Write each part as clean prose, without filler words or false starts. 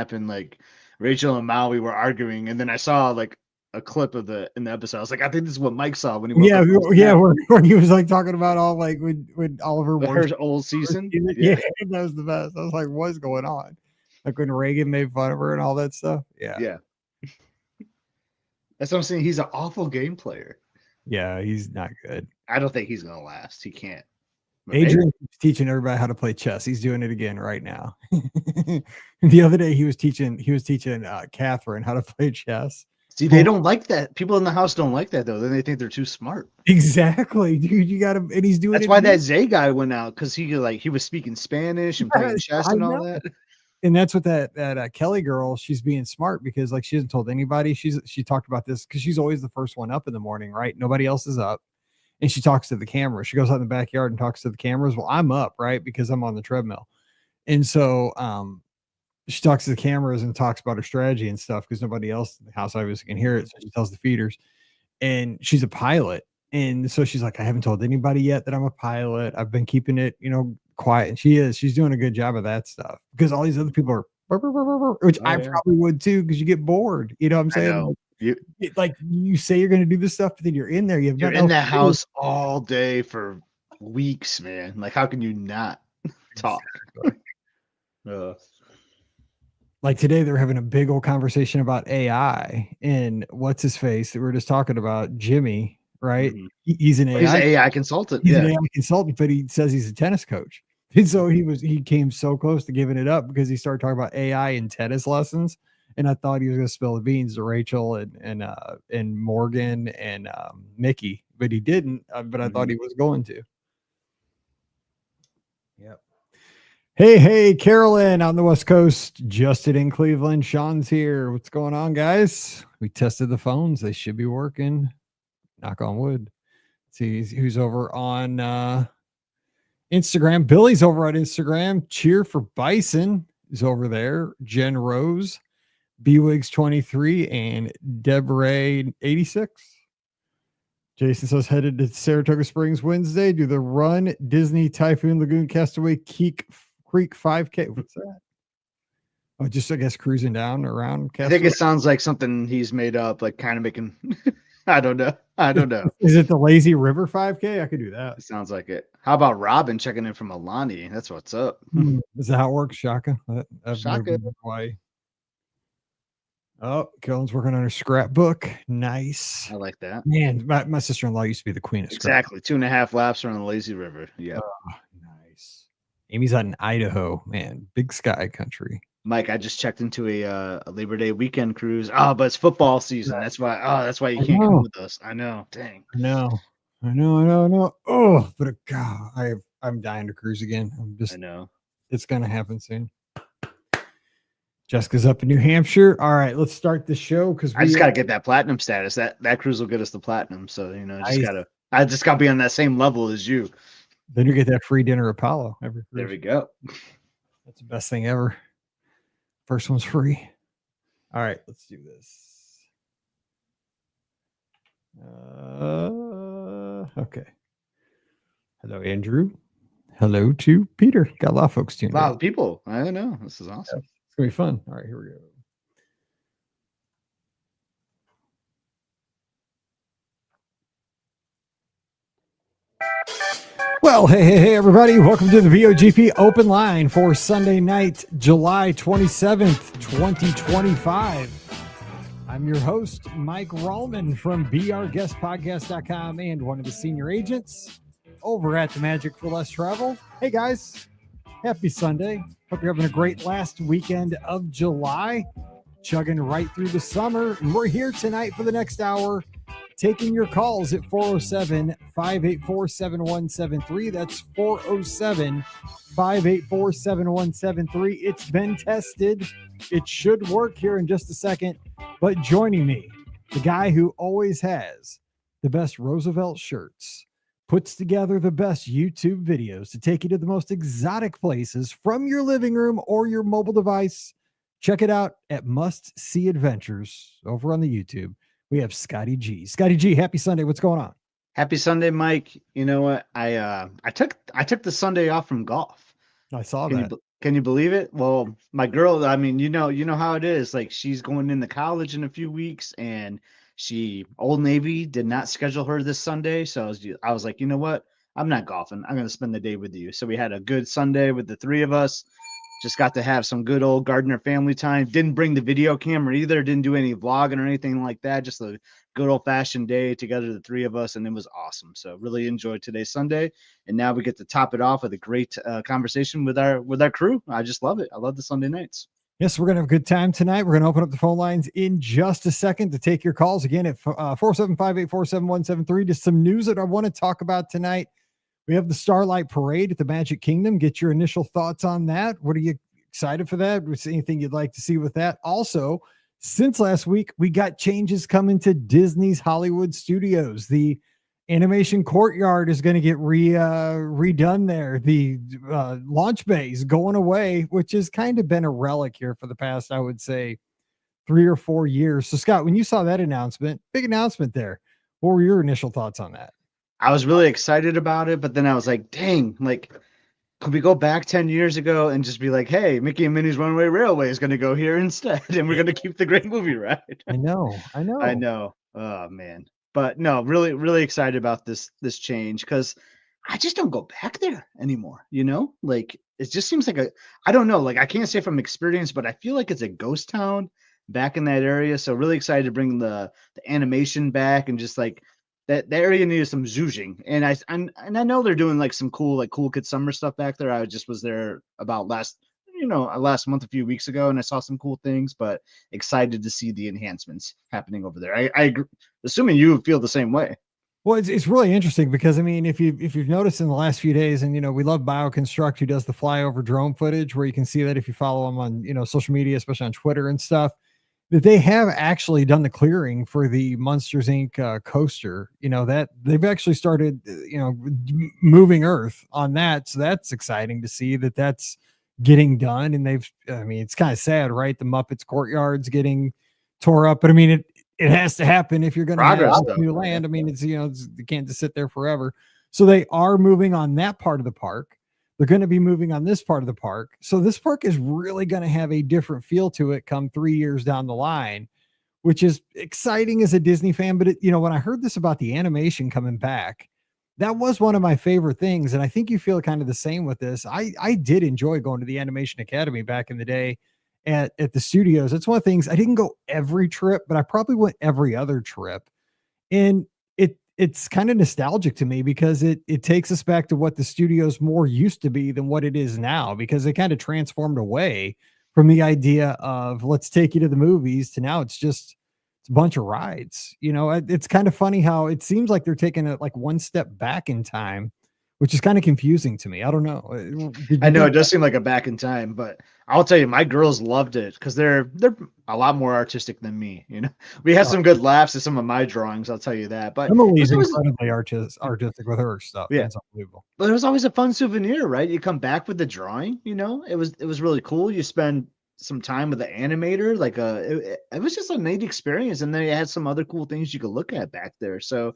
happened. Like Rachel and Maui were arguing, and then I saw like a clip of in the episode. I was like, I think this is what Mike saw when he woke up. Where he was like talking about all like when Oliver her old season. Yeah, that was the best. I was like, what's going on? Like when Reagan made fun of her and all that stuff. Yeah. That's what I'm saying. He's an awful game player. Yeah, he's not good. I don't think he's gonna last. He can't. Adrian's teaching everybody how to play chess. He's doing it again right now. The other day he was teaching Catherine how to play chess. See, they don't like that. People in the house don't like that though. Then they think they're too smart. Exactly, dude. You got to, and he's doing. That's why that Zay guy went out, because he was speaking Spanish and playing chess and all that. And that's what that Kelly girl. She's being smart because like she hasn't told anybody. She talked about this because she's always the first one up in the morning, right? Nobody else is up. And she talks to the camera. She goes out in the backyard and talks to the cameras. Well, I'm up, right? Because I'm on the treadmill. And so she talks to the cameras and talks about her strategy and stuff because nobody else in the house obviously can hear it. So she tells the feeders. And she's a pilot. And so she's like, I haven't told anybody yet that I'm a pilot. I've been keeping it, quiet. And she's doing a good job of that stuff because all these other people are, which I probably would too, because you get bored. You know what I'm saying? You say you're going to do this stuff, but then you're in there. You're in that house all day for weeks, man. Like, how can you not talk? Like today, they're having a big old conversation about AI and what's his face that we were just talking about, Jimmy, right? Mm-hmm. He's an AI consultant. He's an AI consultant, but he says he's a tennis coach. And so he came so close to giving it up because he started talking about AI and tennis lessons. And I thought he was going to spill the beans to Rachel and Morgan and Mickey, but he didn't. But I thought he was going to. Yep. Hey, Carolyn on the West Coast, Justin in Cleveland, Sean's here. What's going on, guys? We tested the phones; they should be working. Knock on wood. Let's see who's over on Instagram. Billy's over on Instagram. Cheer for Bison is over there. Jen Rose. B-Wigs 23 and Deborah 86. Jason says headed to Saratoga Springs Wednesday. Do the Run Disney Typhoon Lagoon Castaway Creek 5K. What's that? Oh, just I guess cruising down around Castaway. I think it sounds like something he's made up, like kind of making. I don't know. Is it the Lazy River 5K? I could do that. It sounds like it. How about Robin checking in from Alani? That's what's up. Is that how it works, Shaka? Shaka. Why? Oh, Kellen's working on her scrapbook. Nice. I like that. Man, my sister-in-law used to be the queen of scrapbook. Exactly. 2.5 laps around the Lazy River. Yeah. Oh, nice. Amy's out in Idaho. Man, big sky country. Mike, I just checked into a Labor Day weekend cruise. Oh, but it's football season. That's why you can't come with us. I know. Dang. I know. Oh, but God, I'm dying to cruise again. I know. It's going to happen soon. Jessica's up in New Hampshire. All right, let's start the show because I just got to get that platinum status. That cruise will get us the platinum. So I just got to be on that same level as you. Then you get that free dinner Apollo every cruise. There we go. That's the best thing ever. First one's free. All right, let's do this. Okay. Hello, Andrew. Hello to Peter. Got a lot of folks tuned in. A lot of people. I don't know. This is awesome. Yeah. It's going to be fun. All right, here we go. Well, hey, everybody. Welcome to the VOGP Open Line for Sunday night, July 27th, 2025. I'm your host, Mike Rallman from BRGuestPodcast.com and one of the senior agents over at the Magic for Less Travel. Hey, guys. Happy Sunday. Hope you're having a great last weekend of July. Chugging right through the summer. And we're here tonight for the next hour, taking your calls at 407-584-7173. That's 407-584-7173. It's been tested. It should work here in just a second. But joining me, the guy who always has the best Roosevelt shirts, puts together the best YouTube videos to take you to the most exotic places from your living room or your mobile device. Check it out at Must See Adventures over on the YouTube. We have Scotty G. Scotty G, happy Sunday. What's going on? Happy Sunday, Mike. You know what? I took the Sunday off from golf. I saw that. Can you believe it? Well, my girl, I mean, you know how it is. Like she's going into college in a few weeks, and Old Navy did not schedule her this Sunday. So I was like, you know what? I'm not golfing. I'm gonna spend the day with you. So we had a good Sunday with the three of us. Just got to have some good old Gardner family time. Didn't bring the video camera either. Didn't do any vlogging or anything like that. Just a good old fashioned day together, the three of us, and it was awesome. So really enjoyed today's Sunday, and now we get to top it off with a great conversation with our crew. I just love it. I love the Sunday nights. Yes, we're going to have a good time tonight. We're going to open up the phone lines in just a second to take your calls again at 475-847-173. Just some news that I want to talk about tonight. We have the Starlight Parade at the Magic Kingdom. Get your initial thoughts on that. What are you excited for that? Was anything you'd like to see with that? Also, since last week, we got changes coming to Disney's Hollywood Studios. The animation courtyard is going to get redone there. The launch bay is going away, which has kind of been a relic here for the past, I would say, 3 or 4 years. So, Scott, when you saw that announcement, big announcement there, what were your initial thoughts on that? I was really excited about it, but then I was like, dang, like, could we go back 10 years ago and just be like, hey, Mickey and Minnie's Runaway Railway is going to go here instead, and we're going to keep the great movie ride? I know. I know. Oh man. But no, really, really excited about this change because I just don't go back there anymore. Like it just seems like I don't know, like I can't say from experience, but I feel like it's a ghost town back in that area. So really excited to bring the animation back and just like that the area needed some zhuzhing. And I know they're doing like some cool kid summer stuff back there. I just was there about last month, a few weeks ago, and I saw some cool things, but excited to see the enhancements happening over there. I agree, assuming you feel the same way. Well, it's really interesting because I mean, if you've noticed in the last few days, and we love BioConstruct, who does the flyover drone footage, where you can see that if you follow them on social media, especially on Twitter and stuff, that they have actually done the clearing for the Monsters Inc. Coaster. That they've actually started moving Earth on that, so that's exciting to see that that's getting done. And I mean, it's kind of sad, right? The Muppets courtyard's getting tore up, but I mean it has to happen if you're going to have new land. I mean, you can't just sit there forever. So they are moving on that part of the park. They're going to be moving on this part of the park. So this park is really going to have a different feel to it come 3 years down the line, which is exciting as a Disney fan. But when I heard this about the animation coming back, that was one of my favorite things. And I think you feel kind of the same with this. I did enjoy going to the Animation Academy back in the day at the studios. It's one of the things. I didn't go every trip, but I probably went every other trip. And it's kind of nostalgic to me because it takes us back to what the studios more used to be than what it is now, because they kind of transformed away from the idea of let's take you to the movies to now it's a bunch of rides. It's kind of funny how it seems like they're taking it like one step back in time, which is kind of confusing to me. I don't know. I know it does seem like a back in time, but I'll tell you, my girls loved it because they're a lot more artistic than me. We had some good laughs at some of my drawings. I'll tell you that. But Emily's incredibly artistic with her stuff. Yeah, it's unbelievable. But it was always a fun souvenir, right? You come back with the drawing. It was really cool. You spend some time with the animator, like it was just a neat experience, and then you had some other cool things you could look at back there. So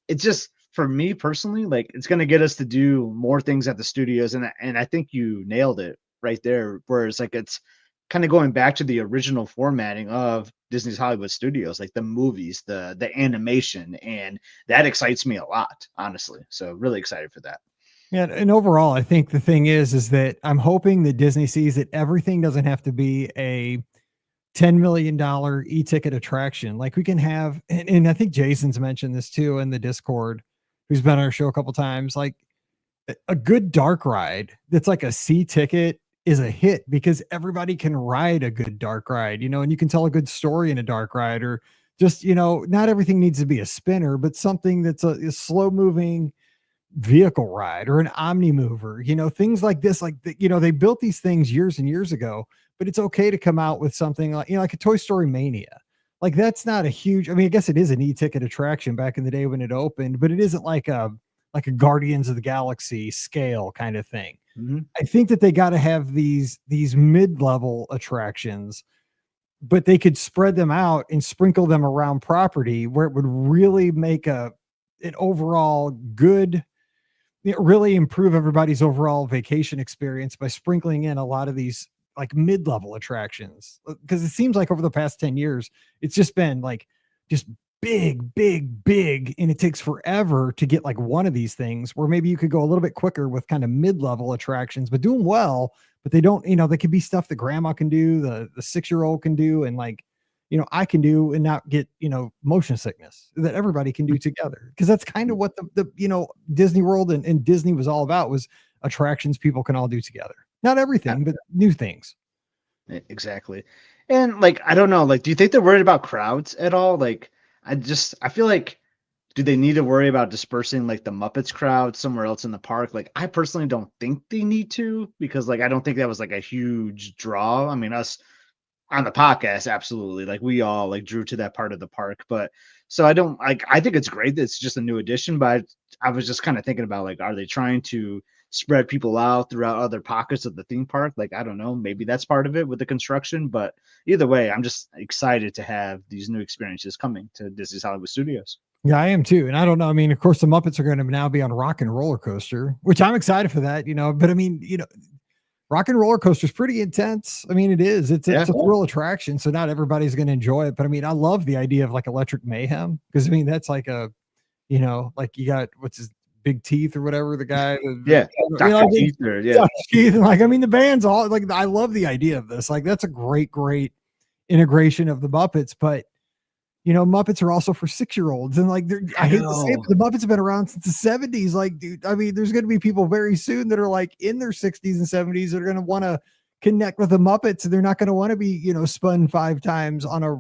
it's just for me personally, like it's going to get us to do more things at the studios, and I think you nailed it right there. Whereas like it's kind of going back to the original formatting of Disney's Hollywood Studios, like the movies, the animation, and that excites me a lot, honestly. So really excited for that. Yeah, and overall, I think the thing is that I'm hoping that Disney sees that everything doesn't have to be a $10 million e-ticket attraction. Like we can have, and I think Jason's mentioned this too in the Discord, who's been on our show a couple times, like a good dark ride that's like a C ticket is a hit because everybody can ride a good dark ride, and you can tell a good story in a dark ride, or just, not everything needs to be a spinner, but something that's a slow moving vehicle ride or an omni mover, things like this. Like they built these things years and years ago, but it's okay to come out with something like like a Toy Story Mania. Like that's not a huge, I mean, I guess it is an e-ticket attraction back in the day when it opened, but it isn't like a Guardians of the Galaxy scale kind of thing. Mm-hmm. I think that they got to have these mid-level attractions, but they could spread them out and sprinkle them around property where it would really make an overall good really improve everybody's overall vacation experience by sprinkling in a lot of these like mid-level attractions. Because it seems like over the past 10 years, it's just been like just big, big, big. And it takes forever to get like one of these things where maybe you could go a little bit quicker with kind of mid-level attractions, but doing well, but they don't, they could be stuff that grandma can do, the 6-year-old can do, and like, I can do and not get, motion sickness that everybody can do together. Cause that's kind of what the Disney World and Disney was all about, was attractions people can all do together. Not everything, but new things. Exactly. And like, I don't know, like, do you think they're worried about crowds at all? Like, I feel like, do they need to worry about dispersing like the Muppets crowd somewhere else in the park? Like, I personally don't think they need to, because like, I don't think that was like a huge draw. I mean, us on the podcast, absolutely. Like, we all like drew to that part of the park, but so I don't like, I think it's great that it's just a new addition, but I was just kind of thinking about like, are they trying to spread people out throughout other pockets of the theme park? Like, I don't know, maybe that's part of it with the construction, but either way, I'm just excited to have these new experiences coming to Disney's Hollywood Studios. Yeah, I am too. And I don't know. I mean, of course, the Muppets are going to now be on Rock and Roller Coaster, which I'm excited for that, but I mean, Rock and Roller Coaster is pretty intense. I mean, it is. It's a thrill attraction, so not everybody's going to enjoy it. But I mean, I love the idea of like Electric Mayhem, because I mean, that's like a, like you got what's his Big Teeth or whatever the guy. Dr. Teeth. Dr. Teeth. Like, I mean, the band's all like, I love the idea of this. Like, that's a great integration of the Muppets, but. Muppets are also for 6-year-olds, and like, I hate to say it, but the Muppets have been around since the 70s. Like, dude, I mean, there's going to be people very soon that are like in their 60s and 70s that are going to want to connect with the Muppets, and they're not going to want to be, spun 5 times on a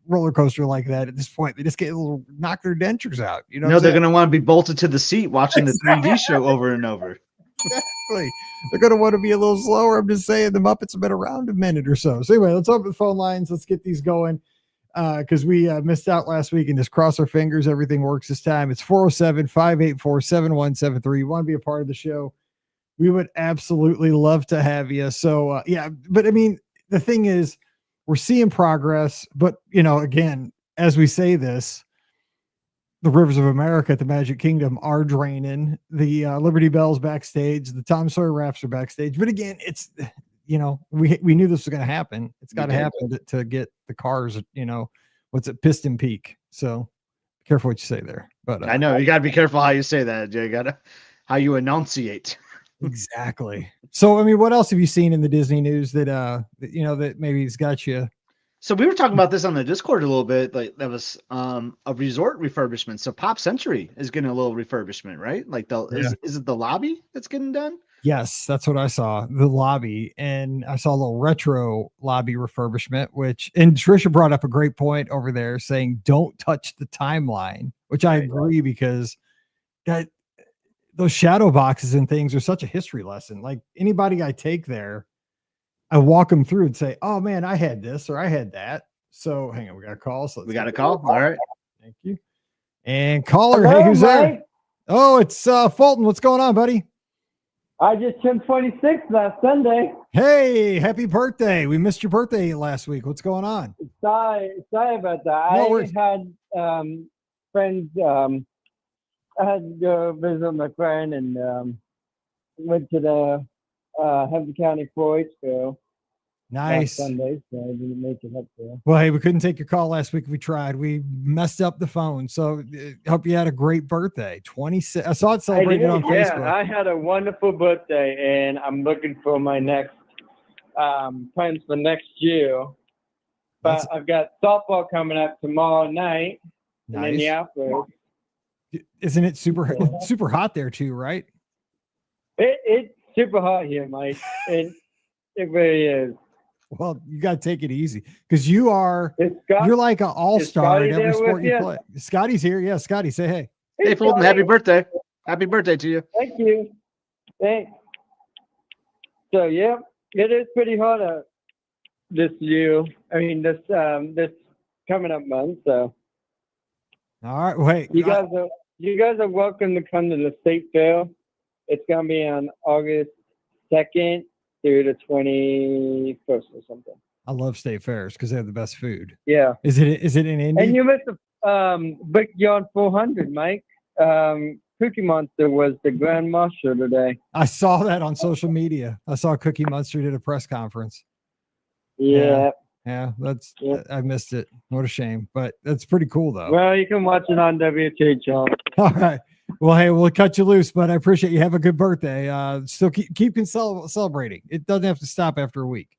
roller coaster like that. At this point, they just get a little knock their dentures out. No, they're going to want to be bolted to the seat watching the 3D show over and over. Exactly. They're going to want to be a little slower. I'm just saying, the Muppets have been around a minute or so. So anyway, let's open the phone lines. Let's get these going. Because we missed out last week, and just cross our fingers everything works this time. It's 407-584-7173. You want to be a part of the show, we would absolutely love to have you. So yeah, but I mean, the thing is, we're seeing progress, but again, as we say this, the rivers of America at the Magic Kingdom are draining. The Liberty Bell's backstage, the Tom Sawyer rafts are backstage, but again, it's we knew this was going to happen. It's got to happen to get the cars, what's it, Piston Peak. So careful what you say there. But I know you got to be careful how you say that. You got to how you enunciate. Exactly. So I mean, what else have you seen in the Disney news that that maybe has got you? So we were talking about this on the Discord a little bit. Like, that was a resort refurbishment. So Pop Century is getting a little refurbishment, right? Like, is it the lobby that's getting done? Yes, that's what I saw, the lobby, and I saw a little retro lobby refurbishment, and Trisha brought up a great point over there saying, don't touch the timeline, which I agree, because those shadow boxes and things are such a history lesson. Like, anybody I take there, I walk them through and say, oh man, I had this or I had that. So hang on, we got a call. So we got a call. All right. Thank you. And caller, hey, who's there? Oh, it's Fulton. What's going on, buddy? I just turned 26 last Sunday. Hey, happy birthday. We missed your birthday last week. What's going on? Sorry about that. No worries. I had friends. I had to go visit my friend and went to the Hampton County 4-H show. Nice. Last Sunday, so I didn't make it up there. Well, hey, we couldn't take your call last week. We tried. We messed up the phone. So hope you had a great birthday. 26. I saw it celebrated on Facebook. Yeah, I had a wonderful birthday, and I'm looking for my next plans for next year. But I've got softball coming up tomorrow night in Minneapolis. Isn't it super hot there too, right? It's super hot here, Mike. It really is. Well, you got to take it easy, because you're like an all-star in every sport you play. Scotty's here. Yeah, Scotty, say hey. Hey, Fulton, happy birthday. Happy birthday to you. Thank you. Thanks. So, yeah, it is pretty hot this year. I mean, this coming up month. So, all right. Wait, you guys are welcome to come to the State Fair. It's gonna be on August 2nd through the 21st or something. I love state fairs because they have the best food. Yeah. Is it in Indy? And you missed the Backyard 400, Mike. Cookie Monster was the Grand Master today. I saw that on social media. I saw Cookie Monster did a press conference. Yeah. Yeah, that's Yeah. I missed it. What a shame, but that's pretty cool though. Well, you can watch it on WTH. All right. Well, hey, we'll cut you loose, but I appreciate you. Have a good birthday. Still keep celebrating. It doesn't have to stop after a week.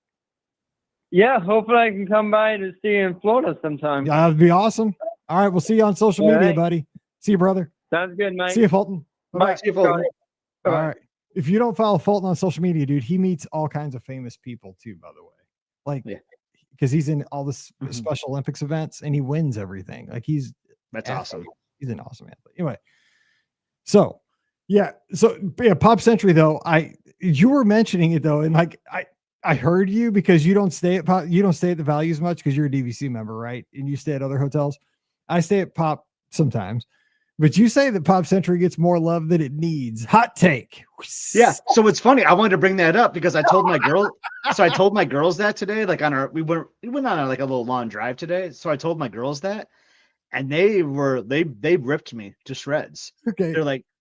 Yeah, hopefully I can come by to see you in Florida sometime. Yeah, that'd be awesome. All right, we'll see you on social All media, right. buddy. See you, brother. Sounds good, Mike. See you, Fulton. Bye. See you, Fulton. All right. If you don't follow Fulton on social media, dude, he meets all kinds of famous people too, by the way. Like, because he's in all this Special Olympics events and he wins everything. Like that's awesome. He's an awesome athlete. Anyway, so Pop Century though, you were mentioning it though, and like I heard you because you don't stay at the Values much because you're a DVC member, right? And you stay at other hotels. I stay at Pop sometimes. But you say that Pop Century gets more love than it needs. Hot take. Yeah. So it's funny. I wanted to bring that up because I told my girl. So I told my girls that today, like we went on like a little long drive today. So I told my girls that, and they ripped me to shreds. Okay.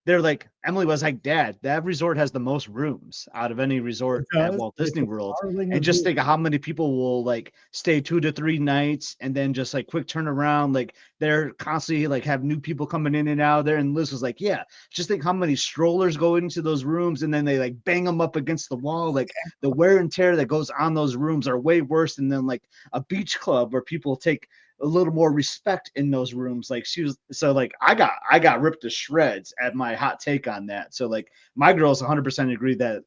They're like, Emily was like, Dad, that resort has the most rooms out of any resort at Walt Disney World. And just think of how many people will like stay 2 to 3 nights and then just like quick turnaround. Like they're constantly like have new people coming in and out there. And Liz was like, yeah, just think how many strollers go into those rooms and then they like bang them up against the wall. Like the wear and tear that goes on those rooms are way worse than like a beach club where people take a little more respect in those rooms. Like I got ripped to shreds at my hot take on that. So like my girls 100% agree that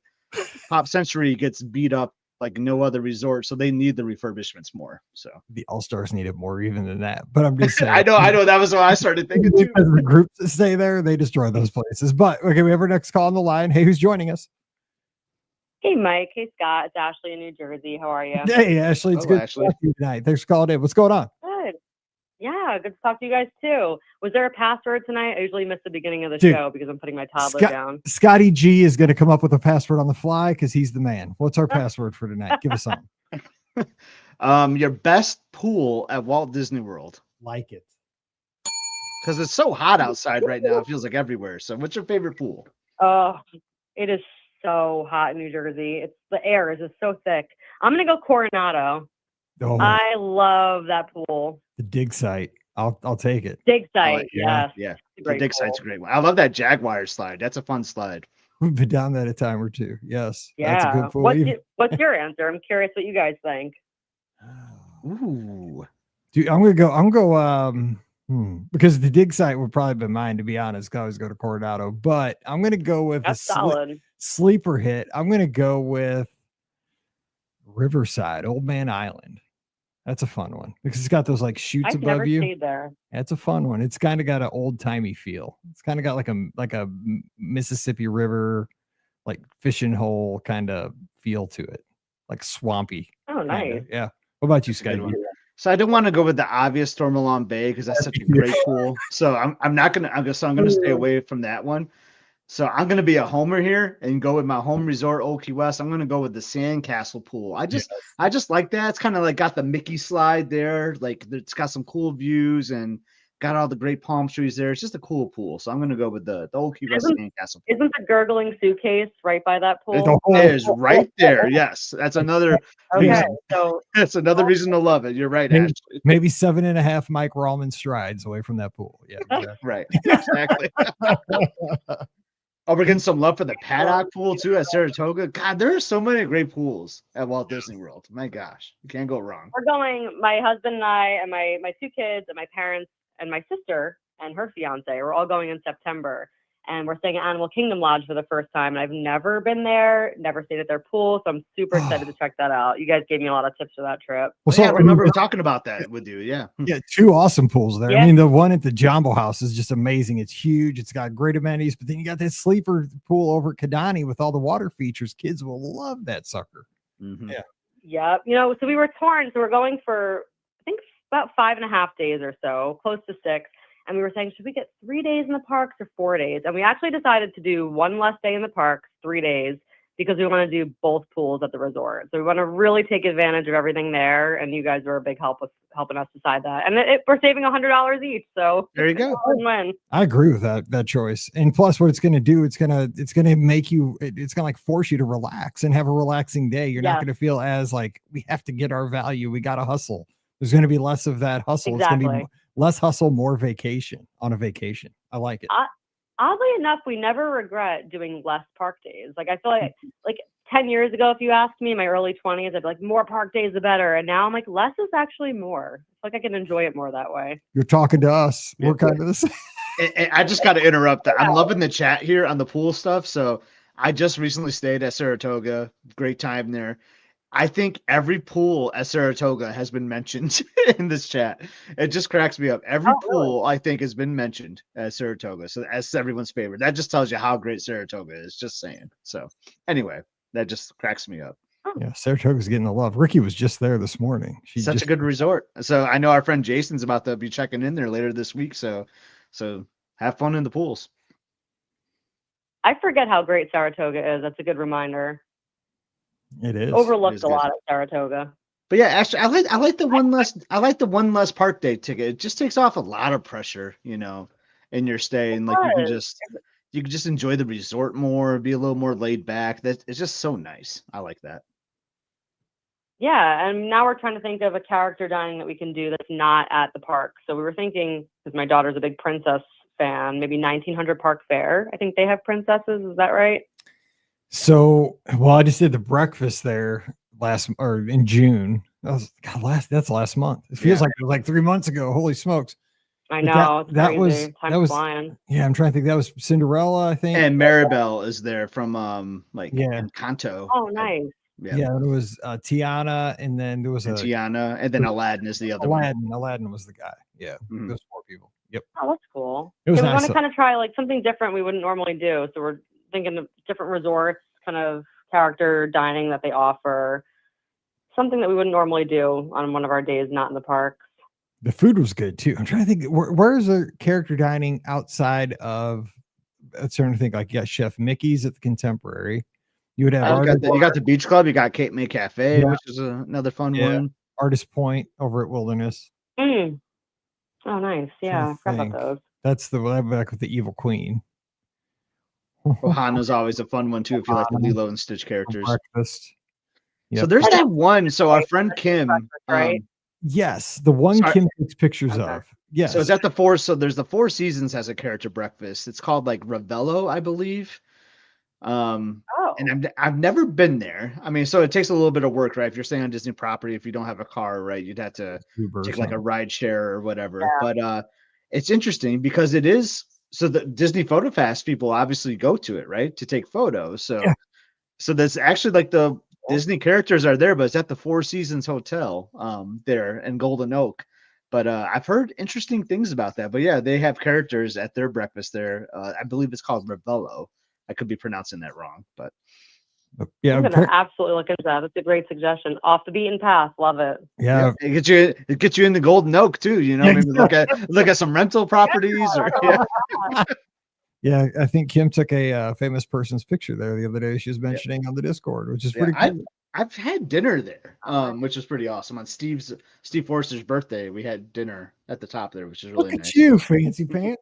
Pop Century gets beat up like no other resort. So they need the refurbishments more. So the All-Stars need it more even than that, but I'm just saying. I know that was what I started thinking too. Because the groups that stay there, they destroy those places. But okay, we have our next call on the line. Hey, who's joining us? Hey, Mike. Hey, Scott. It's Ashley in New Jersey. How are you? Hey, Ashley. It's good Ashley. to talk to you tonight. Thanks for calling in. What's going on? Good. Yeah, good to talk to you guys too. Was there a password tonight? I usually miss the beginning of the show because I'm putting my toddler down. Scotty G is going to come up with a password on the fly because he's the man. What's our password for tonight? Give us something. Your best pool at Walt Disney World. Like it. Because it's so hot outside right now. It feels like everywhere. So what's your favorite pool? Oh, it is so hot in New Jersey. The air is just so thick. I'm going to go Coronado. Oh, I love that pool. the dig site. I'll take it. Dig site. Yeah. The dig site's a great one. I love that Jaguar slide. That's a fun slide. We've been down that a time or two. Yes. Yeah. That's a good pool. What's your answer? I'm curious what you guys think. Ooh. Dude, I'm gonna go because the dig site would probably be mine, to be honest. I always go to Coronado, but I'm gonna go with That's solid. Sleeper hit. I'm gonna go with Riverside, Old Man Island. That's a fun one because it's got those like chutes above never you. Stayed there. That's a fun one. It's kind of got an old timey feel. It's kind of got like a Mississippi River, like fishing hole kind of feel to it, like swampy. Oh, nice. Kinda. Yeah. What about you, Scotty? So I don't want to go with the obvious Stormalon Bay because that's such a great pool. So I'm not gonna. I'm gonna stay away from that one. So I'm gonna be a homer here and go with my home resort, Old Key West. I'm gonna go with the Sandcastle pool. I just like that. It's kind of like got the Mickey slide there. Like it's got some cool views and got all the great palm trees there. It's just a cool pool. So I'm gonna go with the Old Key West Sandcastle pool. Isn't the gurgling suitcase right by that pool? It is right there. Yes, that's another. Okay, so that's another reason to love it. You're right, Ashley. Maybe 7.5 Mike Rallman strides away from that pool. Yeah, exactly. Right. Exactly. Oh, we're getting some love for the paddock pool too at Saratoga. God, there are so many great pools at Walt Disney World. My gosh, you can't go wrong. We're going, my husband and I and my 2 kids and my parents and my sister and her fiance. We're all going in September. And we're staying at Animal Kingdom Lodge for the first time. And I've never been there, never stayed at their pool. So I'm super excited to check that out. You guys gave me a lot of tips for that trip. Well, yeah, I remember talking about that with you. Yeah. Yeah. 2 awesome pools there. Yeah. I mean, the one at the Jumbo House is just amazing. It's huge. It's got great amenities, but then you got this sleeper pool over at Kidani with all the water features. Kids will love that sucker. Mm-hmm. Yeah. Yep. You know, so we were torn. So we're going for, I think, about 5.5 days or so, close to 6. And we were saying, should we get 3 days in the parks or 4 days? And we actually decided to do 1 less day in the parks, 3 days, because we want to do both pools at the resort. So we want to really take advantage of everything there. And you guys were a big help with helping us decide that. And we're saving $100 each. So There you go. Win-win. I agree with that choice. And plus what it's going to do, it's going to make you, it's going to like force you to relax and have a relaxing day. You're not going to feel as like, we have to get our value. We got to hustle. There's going to be less of that hustle. Exactly. It's going to be less hustle, more vacation on a vacation. I like it. Oddly enough, we never regret doing less park days. Like I feel like 10 years ago, if you asked me in my early 20s, I'd be like, more park days the better. And now I'm like, less is actually more. I feel like I can enjoy it more that way. You're talking to us. We're kind of the same. I just got to interrupt that. I'm loving the chat here on the pool stuff. So I just recently stayed at Saratoga. Great time there. I think every pool at Saratoga has been mentioned in this chat. It just cracks me up. Every pool, I think, has been mentioned at Saratoga. So that's everyone's favorite. That just tells you how great Saratoga is. Just saying. So anyway, that just cracks me up. Yeah, Saratoga's getting the love. Ricky was just there this morning. Such a good resort. So I know our friend Jason's about to be checking in there later this week. So have fun in the pools. I forget how great Saratoga is. That's a good reminder. It is overlooked a lot at Saratoga. But yeah, actually, I like the one less park day ticket. It just takes off a lot of pressure, in your stay, and like you can just enjoy the resort more, be a little more laid back. That it's just so nice. I like that. Yeah, and now we're trying to think of a character dining that we can do that's not at the park. So we were thinking, because my daughter's a big princess fan, maybe 1900 Park Fair. I think they have princesses. Is that right? So, well, I just did the breakfast there in June. That's last month. It feels like it was like 3 months ago. Holy smokes. I know. That was flying. Yeah, I'm trying to think. That was Cinderella, I think. And Maribel is there from Encanto. Oh, nice. Yeah, it was Tiana, and then there was Tiana, and then Aladdin is the other one. Aladdin was the guy. Yeah, those 4 people. Yep. Oh, that's cool. It was we nice. want to kind of try like something different we wouldn't normally do. So we're thinking of different resorts, kind of character dining that they offer, something that we wouldn't normally do on one of our days not in the parks. The food was good too. I'm trying to think, where is the character dining outside of, I'm starting to think, like, you got Chef Mickey's at the Contemporary. You would have you got the Beach Club, you got Cape May Cafe, which is another fun one. Artist Point over at Wilderness. Oh, nice. Yeah, I forgot about those. That's the one back with the Evil Queen. Ohana's always a fun one too if you like the Lilo and Stitch characters. Breakfast. Yep. So there's that one. So our friend Kim, right? Yes, the one Kim takes pictures of. Yes. So it's at the Four. So there's the Four Seasons has a character breakfast. It's called like Ravello, I believe. And I've never been there. I mean, so it takes a little bit of work, right? If you're staying on Disney property, if you don't have a car, right, you'd have to take like a ride share or whatever. Yeah. But it's interesting because it is. So the Disney Photo Fast people obviously go to it, right, to take photos. So that's actually like the Disney characters are there, but it's at the Four Seasons Hotel there in Golden Oak. But I've heard interesting things about that. But yeah, they have characters at their breakfast there. I believe it's called Ravello. I could be pronouncing that wrong, but yeah, I'm gonna absolutely look into that. That's a great suggestion. Off the beaten path, love it. Yeah, it gets you in the Golden Oak too. Maybe look at some rental properties or. Yeah, I think Kim took a famous person's picture there the other day. She was mentioning on the Discord, which is pretty cool. I've had dinner there, which is pretty awesome. On Steve Forster's birthday, we had dinner at the top there, which is really nice. Look at you, fancy pants.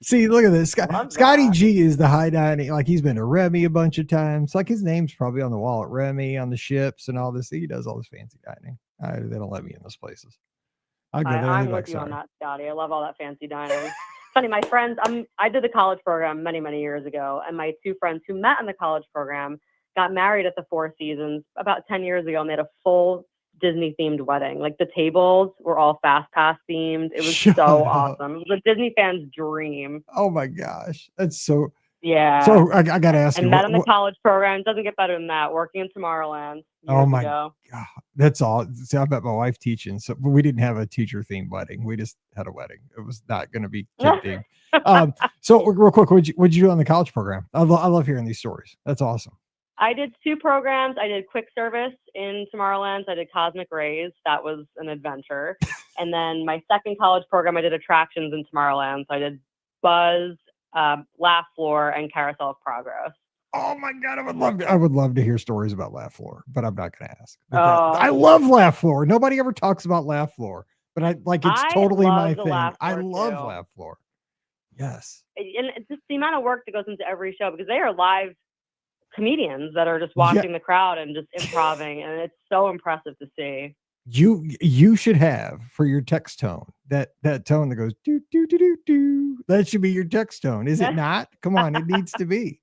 See, look at this. Scotty G is the high dining. Like, he's been to Remy a bunch of times. Like, his name's probably on the wall at Remy, on the ships and all this. He does all this fancy dining. They don't let me in those places. I'm with you on that, Scotty. I love all that fancy dining. Funny, my friends, I did the college program many, many years ago, and my 2 friends who met in the college program got married at the Four Seasons about 10 years ago, and they had a full Disney-themed wedding. Like, the tables were all Fast Pass themed. It was so awesome. It was a Disney fan's dream. Oh, my gosh. That's so... Yeah. So I got to ask you. And met in the college program. It doesn't get better than that. Working in Tomorrowland. Oh my God. That's all. See, I met my wife teaching. So we didn't have a teacher themed wedding. We just had a wedding. It was not going to be kid themed. So real quick, what'd you do on the college program? I love hearing these stories. That's awesome. I did 2 programs. I did quick service in Tomorrowland. I did Cosmic Rays. That was an adventure. And then my second college program, I did attractions in Tomorrowland. So I did Buzz, Laugh Floor, and Carousel of Progress. Oh my God, I would love to hear stories about Laugh Floor, but I'm not going to ask. Oh. I love Laugh Floor. Nobody ever talks about Laugh Floor, but it's totally love my the thing. Laugh I Floor, love too. Laugh Floor. Yes. And it's just the amount of work that goes into every show, because they are live comedians that are just watching the crowd and just improving, and it's so impressive to see. You should have for your text tone that tone that goes do do do do do. That should be your text tone, is it not? Come on, it needs to be.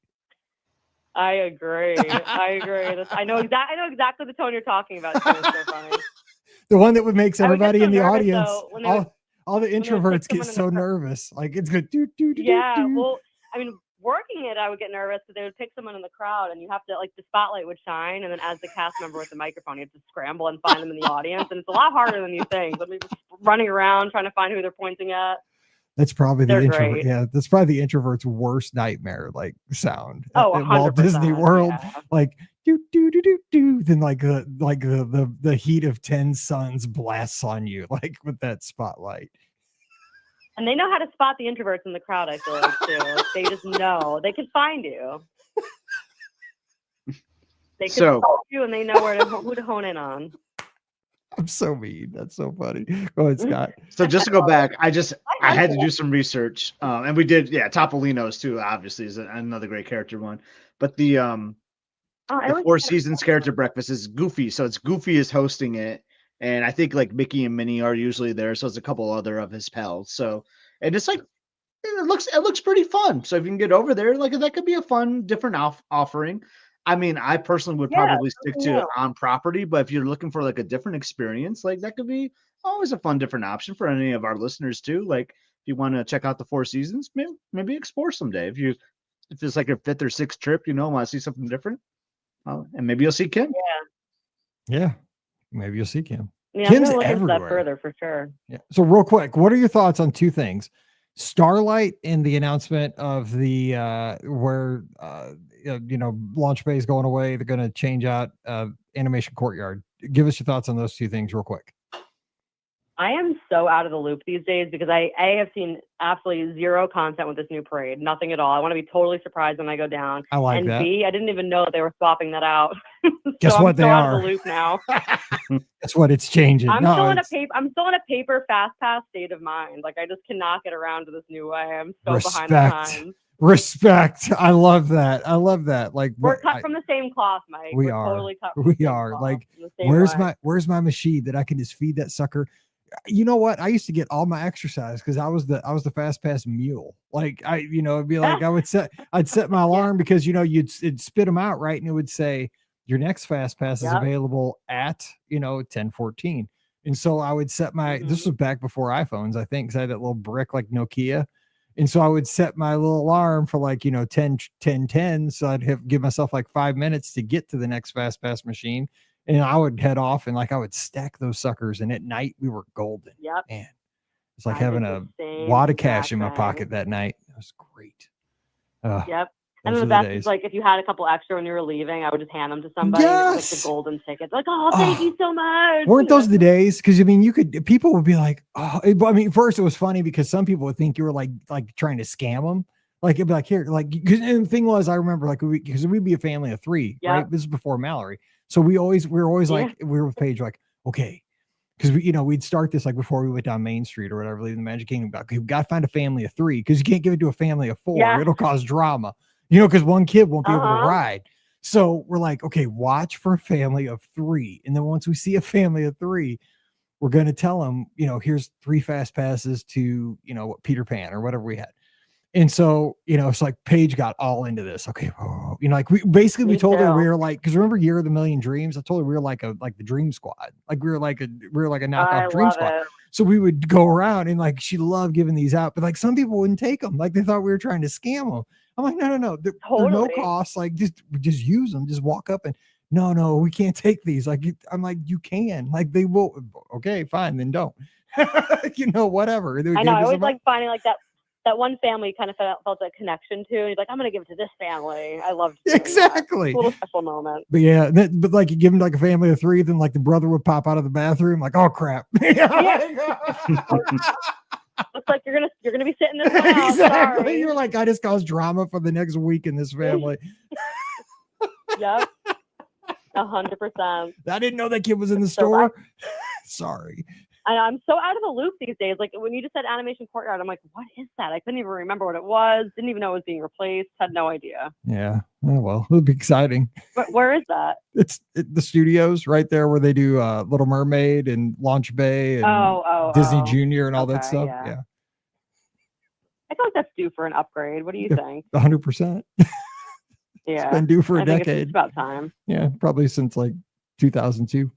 I agree. I know exactly the tone you're talking about. It's so funny. The one that would makes everybody in the audience, though, all the introverts get so nervous. Like it's good. Yeah. Well, I mean, working it, I would get nervous because they would pick someone in the crowd, and you have to, like, the spotlight would shine, and then as the cast member with the microphone, you have to scramble and find them in the audience, and it's a lot harder than you think. I mean, just running around trying to find who they're pointing at. That's probably They're the introvert. great. Yeah, that's probably the introvert's worst nightmare, like sound. Oh, at Walt Disney World, yeah. like do do do do do. Then like the heat of 10 suns blasts on you, like with that spotlight. And they know how to spot the introverts in the crowd, I feel like, too. They just know. They can find you. They can find you, and they know who to hone in on. I'm so mean. That's so funny. Go ahead, Scott. So just to go back, I had to do some research, and we did. Yeah, Topolino's too. Obviously, is another great character one. But the Four Seasons character breakfast is Goofy. So it's Goofy is hosting it, and I think like Mickey and Minnie are usually there. So it's a couple other of his pals. So, and it's like it looks pretty fun. So if you can get over there, like that could be a fun, different offering. I mean, I personally would probably stick to on property, but if you're looking for like a different experience, like that could be always a fun, different option for any of our listeners too. Like if you want to check out the Four Seasons, maybe explore someday. If it's like your 5th or 6th trip, want to see something different, and maybe you'll see Kim. Yeah, maybe you'll see Kim. Yeah, Kim's I'm gonna look into that everywhere. further for sure. Yeah. So real quick, what are your thoughts on two things? Starlight and the announcement of the where Launch Bay is going away. They're going to change out Animation Courtyard. Give us your thoughts on those two things real quick. I am so out of the loop these days because I have seen absolutely zero content with this new parade. Nothing at all. I want to be totally surprised when I go down. I like that. And B, I didn't even know they were swapping that out. Guess what? They are out of the loop now. Guess what? It's changing. I'm still in a paper fast pass state of mind. Like I just cannot get around to this new way. I'm so behind the times. Respect. I love that. Like we're cut from the same cloth, Mike. We're totally cut from the same cloth, like where's my machine that I can just feed that sucker? You know what? I used to get all my exercise because I was the fast pass mule. Like it'd be like I'd set my alarm because it'd spit them out, right? And it would say your next fast pass is available at 10:14. And so I would set my this was back before iPhones, I think, because I had that little brick like Nokia. And so I would set my little alarm for like 10:10. So I'd give myself like 5 minutes to get to the next fast pass machine. And I would head off and like I would stack those suckers, and at night we were golden. Yep. Man, it's like having a wad of cash in my pocket that night. It was great. Yep. And then the best is like if you had a couple extra when you were leaving, I would just hand them to somebody. Yes. Like the golden tickets. Like, oh, thank you so much. Weren't those the days? Because people would be like, oh, I mean, first it was funny because some people would think you were like trying to scam them. Like it'd be like here, like and the thing was, I remember like because we'd be a family of 3, right? This is before Mallory. So we were always like, we were with Paige, like, okay, because we'd start this like before we went down Main Street or whatever, leaving the Magic Kingdom. We've got to find a family of 3 because you can't give it to a family of 4. Yeah. It'll cause drama, because one kid won't be able to ride. So we're like, okay, watch for a family of 3. And then once we see a family of 3, we're going to tell them, here's 3 fast passes to, Peter Pan or whatever we had. And so, it's like Paige got all into this. Okay. Like we told her we were like, because remember Year of the Million Dreams? I told her we were like the Dream Squad. Like we were like a knockoff Dream Squad. So we would go around and like, she loved giving these out, but like some people wouldn't take them. Like they thought we were trying to scam them. I'm like, no. They're no cost. Like just use them. Just walk up and no, we can't take these. Like, I'm like, you can. Like they will. Okay, fine. Then don't. Whatever. I know. I always like finding like that one family kind of felt a connection to, and he's like, I'm gonna give it to this family. I loved exactly a little special moment. But yeah, but like you give him like a family of 3, then like the brother would pop out of the bathroom, like, oh crap. Looks like you're gonna be sitting this one out. Exactly. Sorry. You're like, I just caused drama for the next week in this family. Yep. 100%. I didn't know that kid was in the So store. Sorry. I'm so out of the loop these days. Like when you just said Animation Courtyard, I'm like, what is that? I couldn't even remember what it was. Didn't even know it was being replaced. Had no idea. Yeah. Oh, well, it'll be exciting. But where is that? It's the studios right there where they do Little Mermaid and Launch Bay and Disney Junior and all that stuff. Yeah. I feel like that's due for an upgrade. What do you think? 100%. Yeah. It's been due for a I think decade. It's about time. Yeah. Probably since like 2002.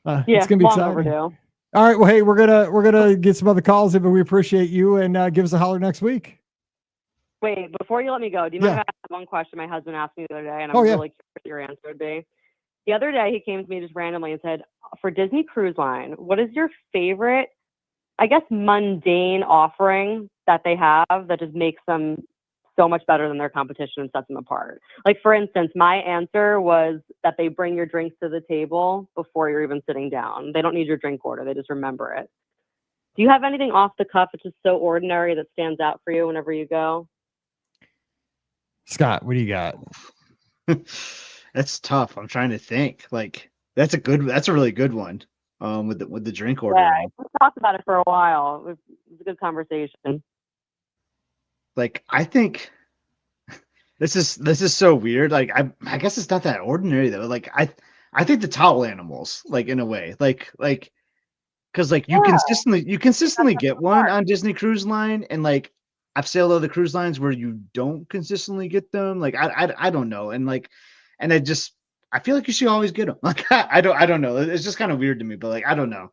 Yeah. It's going to be long exciting. overdue. All right. Well, hey, we're gonna get some other calls in, but we appreciate you and give us a holler next week. Wait, before you let me go, do you mind if I ask one question my husband asked me the other day, and I'm really curious what your answer would be? The other day, he came to me just randomly and said, for Disney Cruise Line, what is your favorite, I guess, mundane offering that they have that just makes them so much better than their competition and sets them apart? Like, for instance, my answer was that they bring your drinks to the table before you're even sitting down. They don't need your drink order. They just remember it. Do you have anything off the cuff that's just so ordinary that stands out for you whenever you go? Scott, what do you got? That's tough. I'm trying to think. Like that's a really good one. With the drink order. Yeah, we talked about it for a while. It was a good conversation. Like I think this is so weird. Like I guess it's not that ordinary though. Like I think the towel animals, like in a way, like because like you consistently get one on Disney Cruise Line, and like I've sailed other cruise lines where you don't consistently get them. Like I don't know, and like and I feel like you should always get them. Like I don't know. It's just kind of weird to me, but like I don't know.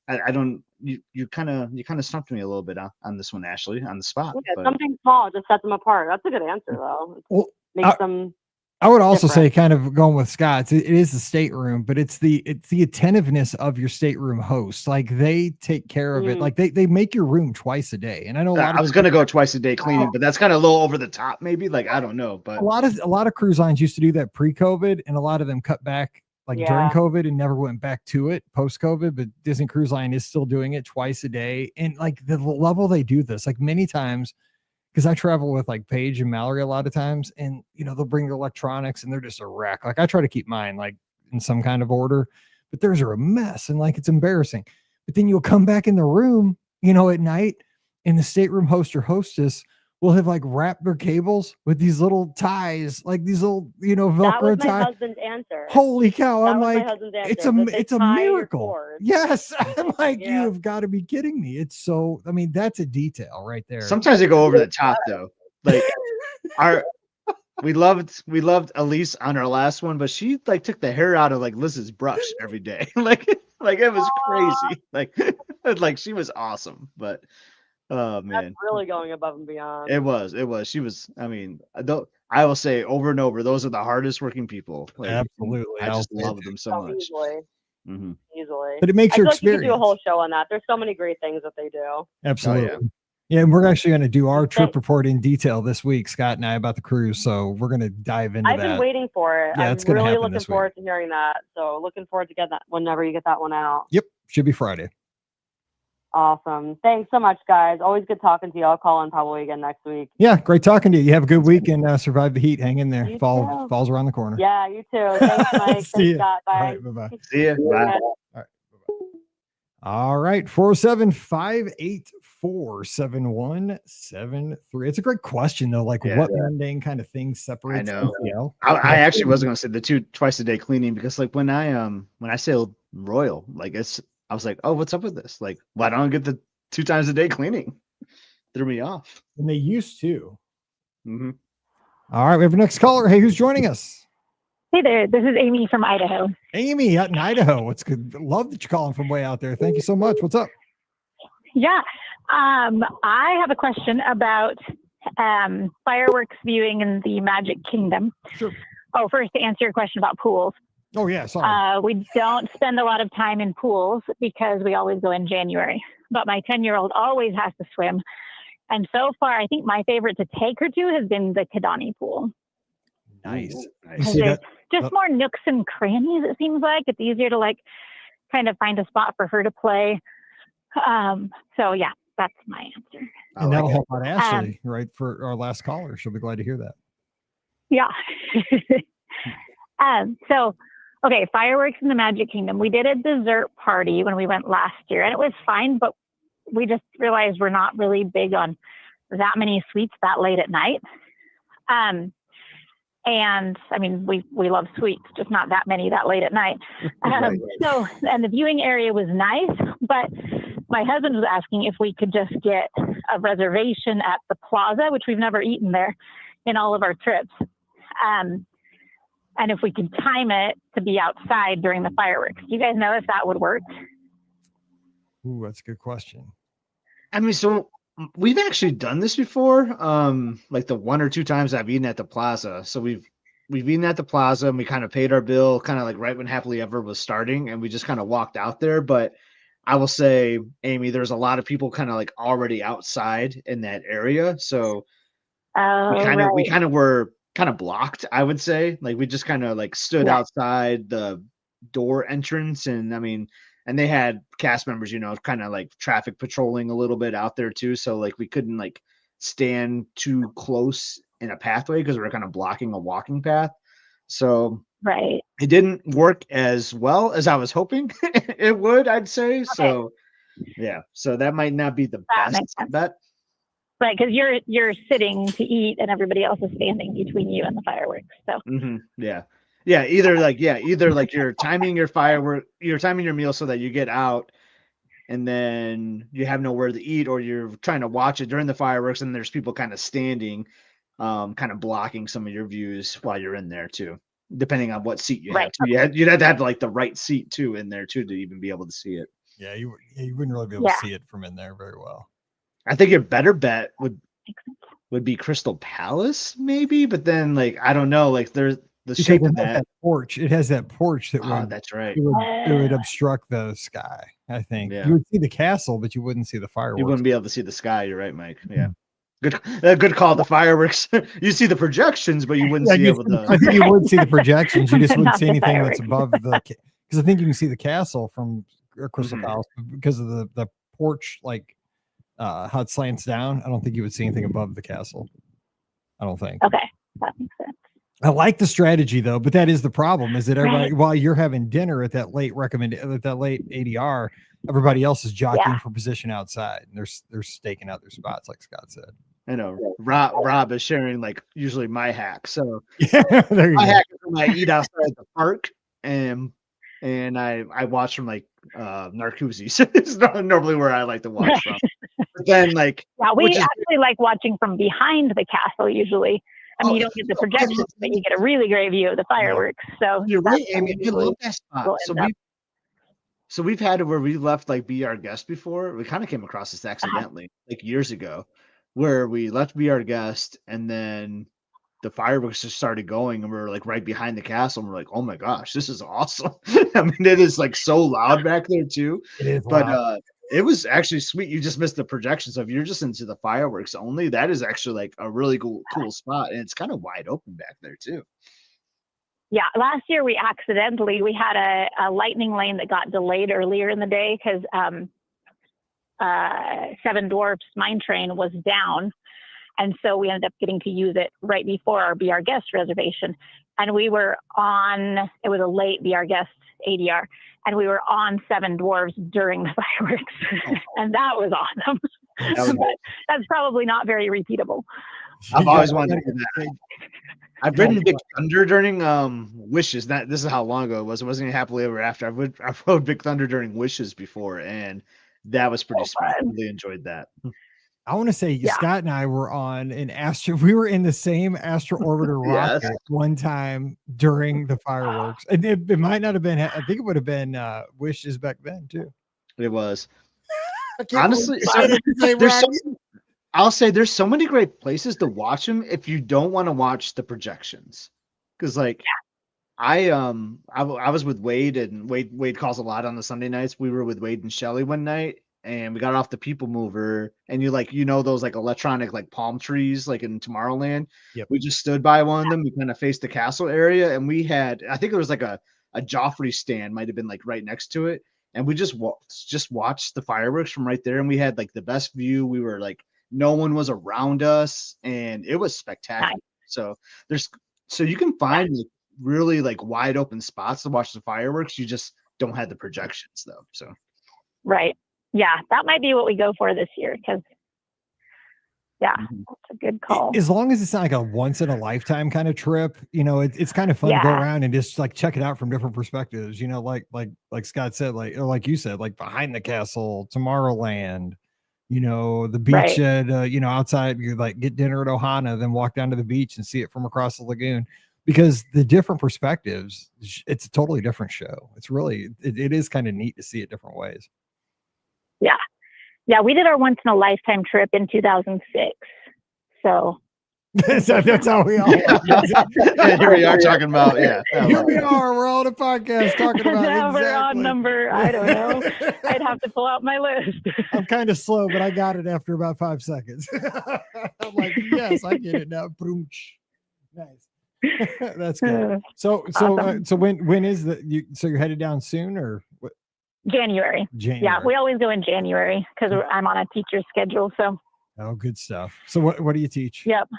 I don't. You kind of stumped me a little bit on this one, Ashley, on the spot. Yeah, something small just sets them apart. That's a good answer, though. Well, makes them. I would also different. say, kind of going with Scott's, it is the stateroom, but it's the attentiveness of your stateroom host. Like they take care of it. Like they make your room twice a day. And I know I was gonna go twice a day cleaning, but that's kind of a little over the top, maybe. Like I don't know, but a lot of cruise lines used to do that pre-COVID, and a lot of them cut back during COVID and never went back to it post-COVID. But Disney Cruise Line is still doing it twice a day, and like the level they do this, like many times. Because I travel with like Paige and Mallory a lot of times, and they'll bring the electronics and they're just a wreck. Like I try to keep mine like in some kind of order, but theirs are a mess and like it's embarrassing. But then you'll come back in the room, at night, and the stateroom host or hostess will have like wrapped their cables with these little ties, like these little Velcro ties. That was my husband's answer. Holy cow! I'm like, it's a miracle. Yes, I'm like, you've got to be kidding me. It's so. I mean, that's a detail right there. Sometimes they go over the top though. Like we loved Elise on our last one, but she like took the hair out of like Liz's brush every day. like it was crazy. Like she was awesome, but. Oh man, that's really going above and beyond. It was. She was. I mean, I will say over and over, those are the hardest working people. Like, absolutely, I just love them so much. Easily. But it makes your experience. You could do a whole show on that. There's so many great things that they do. Absolutely. Oh, yeah, and we're actually going to do our trip report in detail this week, Scott and I, about the cruise. So we're going to dive into that. I've been waiting for it. Yeah, I'm it's going to happen looking forward to hearing that. So looking forward to get that whenever you get that one out. Yep, should be Friday. Awesome. Thanks so much, guys. Always good talking to you. I'll call in probably again next week. Yeah, great talking to you. You have a good week and survive the heat. Hang in there. You Fall's around the corner. Yeah, you too. Thanks, Mike. Thanks, Scott. Bye. All right, bye-bye. See you. Bye. All right, 475-884-7173. It's a great question though. Like what mundane kind of things separates? I know. I actually wasn't going to say the two twice a day cleaning because like when I sailed Royal, like I was like, oh, what's up with this? Like, why don't I get the 2 times a day cleaning? Threw me off. And they used to. Mm-hmm. All right, we have our next caller. Hey, who's joining us? Hey there, this is Amy from Idaho. Amy out in Idaho. It's good. Love that you're calling from way out there. Thank you so much. What's up? Yeah, I have a question about fireworks viewing in the Magic Kingdom. Sure. Oh, first to answer your question about pools. Oh yeah, sorry. We don't spend a lot of time in pools because we always go in January. But my 10-year-old always has to swim. And so far, I think my favorite to take her to has been the Kidani pool. Nice. There's just more nooks and crannies, it seems like. It's easier to like kind of find a spot for her to play. So yeah, That's my answer. And that'll help out Ashley, right? For our last caller. She'll be glad to hear that. Yeah. So, okay, fireworks in the Magic Kingdom. We did a dessert party when we went last year, and it was fine, but we just realized we're not really big on that many sweets that late at night. And I mean, we love sweets, just not that many that late at night. Right. So, and the viewing area was nice, but my husband was asking if we could just get a reservation at the plaza, which we've never eaten there in all of our trips. And if we could time it to be outside during the fireworks. Do you guys know if that would work? Ooh, that's a good question. I mean, so we've actually done this before. Like the 1 or 2 times I've eaten at the plaza. So we've eaten at the plaza and we kind of paid our bill kind of like right when Happily Ever was starting, and we just kind of walked out there. But I will say, Amy, there's a lot of people kind of like already outside in that area. So we kind of were kind of blocked, I would say. Like we just kind of like stood outside the door entrance, and I mean, and they had cast members, you know, kind of like traffic patrolling a little bit out there too. So like we couldn't like stand too close in a pathway because we were kind of blocking a walking path. So it didn't work as well as I was hoping it would, I'd say. Okay. So yeah, so that might not be the best bet. Right, because you're sitting to eat and everybody else is standing between you and the fireworks. So either like you're timing you're timing your meal so that you get out and then you have nowhere to eat, or you're trying to watch it during the fireworks and there's people kind of standing, kind of blocking some of your views while you're in there too, depending on what seat you have too. You'd have to have like the right seat too in there too to even be able to see it. Yeah, you wouldn't really be able to see it from in there very well. I think your better bet would be Crystal Palace, maybe, but then like I don't know, like there's the shape of that porch. It has that porch that would. That's right. It would obstruct the sky. I think you would see the castle, but you wouldn't see the fireworks. You wouldn't be able to see the sky. You're right, Mike. Yeah, good call. The fireworks. You see the projections, but you wouldn't see able to. I think you would see the projections. You just wouldn't see anything that's above the. Because I think you can see the castle from Crystal Palace because of the porch, like. How it slants down. I don't think you would see anything above the castle. I don't think. Okay, that makes sense. I like the strategy though, but that is the problem: is that everybody, while you're having dinner at that late ADR, everybody else is jockeying for position outside, and they're staking out their spots, like Scott said. I know. Rob is sharing like usually my hack. So my hack is when I eat outside the park, and I watch from like Narcoossee's. It's not normally where I like to watch from. But then like we actually like watching from behind the castle usually. I mean, you don't get the projections, but you get a really great view of the fireworks. So you're right, Amy. I love that spot. So we've had it where we left like Be Our Guest before. We kind of came across this accidentally like years ago, where we left Be Our Guest and then the fireworks just started going and we were like right behind the castle and we're like, oh my gosh, this is awesome. I mean, it is like so loud back there too. It is loud. It was actually sweet. You just missed the projection. So if you're just into the fireworks only, that is actually like a really cool spot. And it's kind of wide open back there too. Yeah. Last year we had a lightning lane that got delayed earlier in the day because Seven Dwarfs Mine Train was down. And so we ended up getting to use it right before our Be Our Guest reservation. And we were on, it was a late Be Our Guest ADR. And we were on Seven Dwarfs during the fireworks. And that was awesome. But that's probably not very repeatable. I've always wanted to do that. I've ridden Big Thunder during Wishes. This is how long ago it was. It wasn't even Happily Ever After. I rode Big Thunder during Wishes before, and that was pretty sweet. I really enjoyed that. I want to say Scott and I were on an Astro. We were in the same Astro Orbiter rocket one time during the fireworks. And it might not have been. I think it would have been Wishes back then too. It was. Honestly, I'll say there's so many great places to watch them if you don't want to watch the projections. Because I was with Wade, and Wade calls a lot on the Sunday nights. We were with Wade and Shelly one night. And we got off the People Mover, and those like electronic like palm trees like in Tomorrowland. Yep. We just stood by one of them. We kind of faced the castle area, and we had, I think there was like a Joffrey stand might have been like right next to it, and we just watched the fireworks from right there, and we had like the best view. We were like, no one was around us, and it was spectacular. Nice. So you can find like really like wide open spots to watch the fireworks. You just don't have the projections though. So Right. Yeah, that might be what we go for this year because, yeah, that's a good call. As long as it's not like a once in a lifetime kind of trip, you know, it's kind of fun to go around and just like check it out from different perspectives. You know, like Scott said, like you said, like behind the castle, Tomorrowland. You know, the beach at you know, outside. You like get dinner at Ohana, then walk down to the beach and see it from across the lagoon. Because the different perspectives, it's a totally different show. It's really, it is kind of neat to see it different ways. Yeah. Yeah. We did our once in a lifetime trip in 2006. So that's how we all yeah, here we are talking about, yeah. Here we are. We're all on a podcast talking about number exactly. on number. I don't know. I'd have to pull out my list. I'm kind of slow, but I got it after about 5 seconds. I'm like, yes, I get it now. Nice. That's good. So Awesome. So when is so you're headed down soon or what? January. Yeah, we always go in January because I'm on a teacher's schedule. So. Oh, good stuff. So what do you teach? Yep.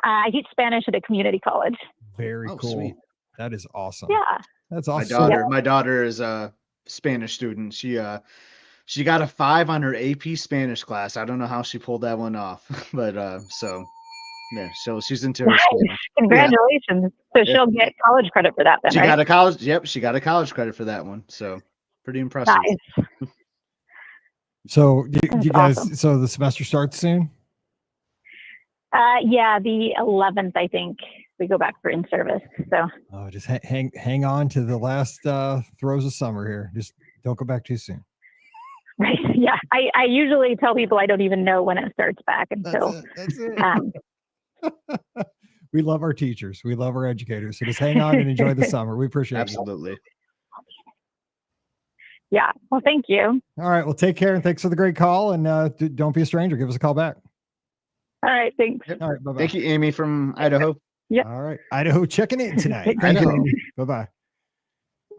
I teach Spanish at a community college. Very cool. Sweet. That is awesome. Yeah. That's awesome. My daughter is a Spanish student. She got a 5 on her AP Spanish class. I don't know how she pulled that one off, but so yeah, so she's into her Spanish. Congratulations. Yeah. So she'll get college credit for that then, she right? got a college. Yep, she got a college credit for that one. So pretty impressive. Nice. So you guys, awesome. So the semester starts soon? Yeah, the 11th, I think we go back for in-service. So just hang on to the last throes of summer here. Just don't go back too soon. Right. Yeah. I usually tell people I don't even know when it starts back until. That's it. We love our teachers. We love our educators. So just hang on and enjoy the summer. We appreciate Absolutely. You. Yeah. Well, thank you. All right. Well, take care and thanks for the great call. And don't be a stranger. Give us a call back. All right. Thanks. Yep. All right. Bye-bye. Thank you, Amy from Idaho. Yeah. All right. Idaho checking in tonight. Thank you, Amy. Bye-bye.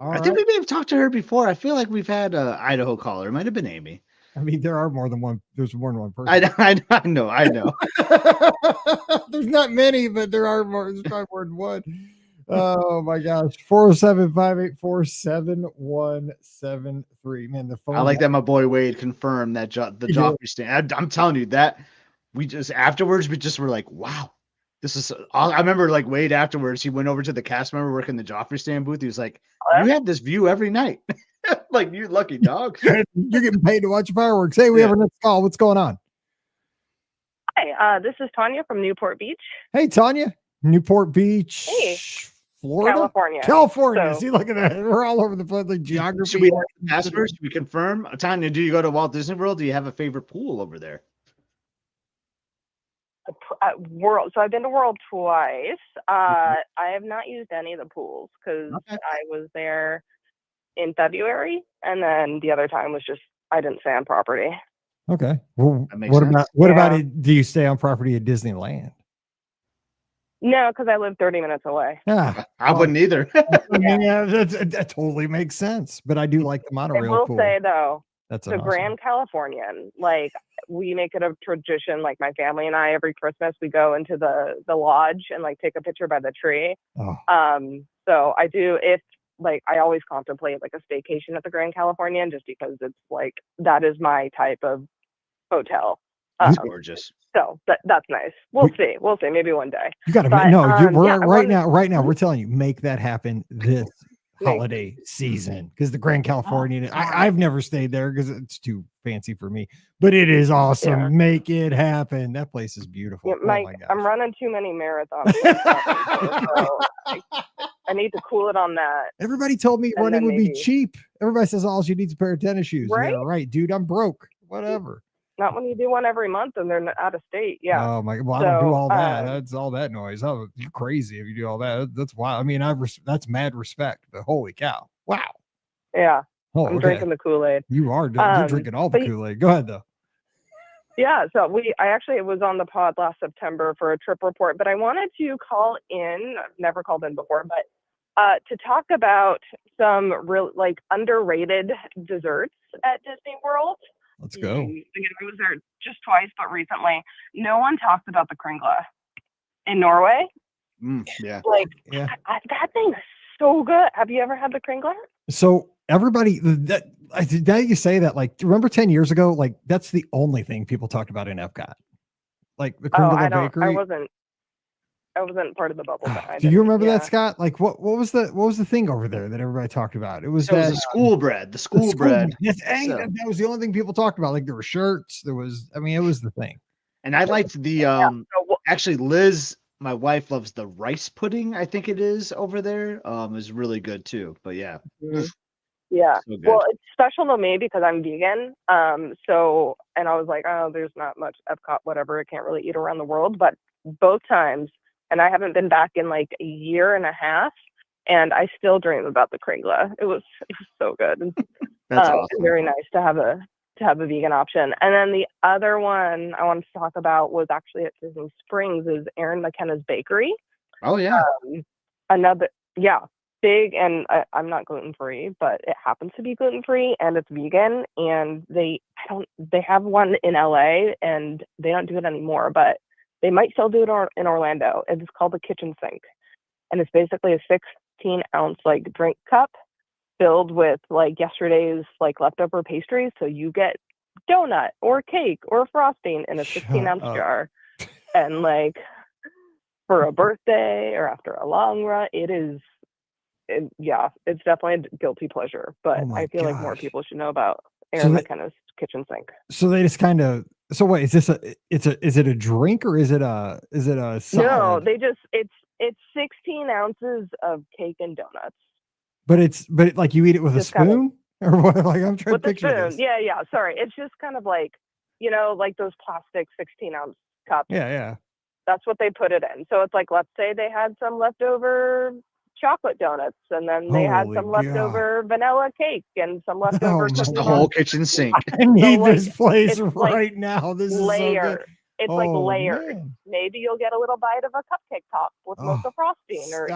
I think we may have talked to her before. I feel like we've had an Idaho caller. It might have been Amy. I mean, there are more than one. There's more than one person. I know. There's not many, but there are more. There's probably more than one. Oh my gosh. 407-584-7173. Man, the phone. I like that my boy Wade confirmed that the Joffrey stand. I'm telling you that we just afterwards we just were like, wow, this is. I remember like Wade afterwards. He went over to the cast member working the Joffrey stand booth. He was like, "You had this view every night." Like, you lucky dog. You're getting paid to watch fireworks. Hey, we have our next call. What's going on? Hi, this is Tanya from Newport Beach. Hey, Tanya. Newport Beach. Hey. Florida? California. See, look at that. We're all over the place. Like geography. Should we ask first? Should we confirm? Tanya, do you go to Walt Disney World? Do you have a favorite pool over there? World. So I've been to World twice. I have not used any of the pools because I was there in February, and then the other time was just I didn't stay on property. Okay. Well, what about it? Do you stay on property at Disneyland? No, because I live 30 minutes away. Yeah, I wouldn't either. I mean, yeah, that totally makes sense. But I do like the monorail. I will pool. say though, that's the Grand Californian. Like, we make it a tradition. Like, my family and I, every Christmas, we go into the lodge and like take a picture by the tree. Oh. So I do. If like I always contemplate like a staycation at the Grand Californian, just because it's like that is my type of hotel. That's gorgeous. So that's nice. We'll see. Maybe one day. You got to right now. We're telling you, make that happen this holiday season because the Grand Californian. I've never stayed there because it's too fancy for me, but it is awesome. Yeah. Make it happen. That place is beautiful. Yeah, Mike, I'm running too many marathons. I need to cool it on that. Everybody told me running would be cheap. Everybody says all you need is a pair of tennis shoes. Right? Yeah, right, dude. I'm broke. Whatever. Not when you do one every month and they're out of state. Yeah. Oh my. Well, I don't do all that. That's all that noise. Oh, you're crazy if you do all that. That's wild. I mean, that's mad respect. But holy cow! Wow. Yeah. Oh, I'm drinking the Kool-Aid. You are. You're drinking all the Kool-Aid. Go ahead though. Yeah. So I actually was on the pod last September for a trip report, but I wanted to call in. I've never called in before, but to talk about some real like underrated desserts at Disney World. Let's go. Again, I was there just twice, but recently, no one talks about the kringle in Norway. Yeah. Like, yeah, that thing is so good. Have you ever had the kringle? So everybody now you say that, like, remember 10 years ago, like that's the only thing people talked about in Epcot, like the Kringle Bakery. I wasn't part of the bubble. Do you remember that, Scott? Like what was the thing over there that everybody talked about? It was the school bread. The school bread. That was the only thing people talked about. Like there were shirts. There was, I mean, it was the thing. And I liked the actually Liz, my wife, loves the rice pudding. I think it is over there. Is really good too. But yeah. Mm-hmm. Yeah. So well, it's special to me because I'm vegan. So, and I was like, oh, there's not much Epcot, whatever. I can't really eat around the world. But both times, and I haven't been back in like a year and a half, and I still dream about the kringle. It was so good. That's awesome. Very nice to have a vegan option. And then the other one I wanted to talk about was actually at Disney Springs is Aaron McKenna's Bakery. Oh yeah. Big, and I'm not gluten-free, but it happens to be gluten-free and it's vegan, and they have one in LA and they don't do it anymore, but they might still do it in Orlando. It's called the Kitchen Sink, and it's basically a 16-ounce like drink cup filled with like yesterday's like leftover pastries. So you get donut or cake or frosting in a 16-ounce jar, and like for a birthday or after a long run, it's definitely a guilty pleasure, but I feel like more people should know about Aaron McKenna's Kitchen Sink. So they just kind of, so wait, is it a drink or is it a solid? No, it's 16 ounces of cake and donuts. But like you eat it with a spoon or what? Like I'm trying to picture this. Yeah. Sorry. It's just kind of like, like those plastic 16-ounce cups. Yeah. That's what they put it in. So it's like, let's say they had some leftover chocolate donuts, and then they had some leftover vanilla cake and some leftover just the whole kitchen sink. I need this place right now. This is layered. So good. It's like layered. Man. Maybe you'll get a little bite of a cupcake top with mocha frosting, or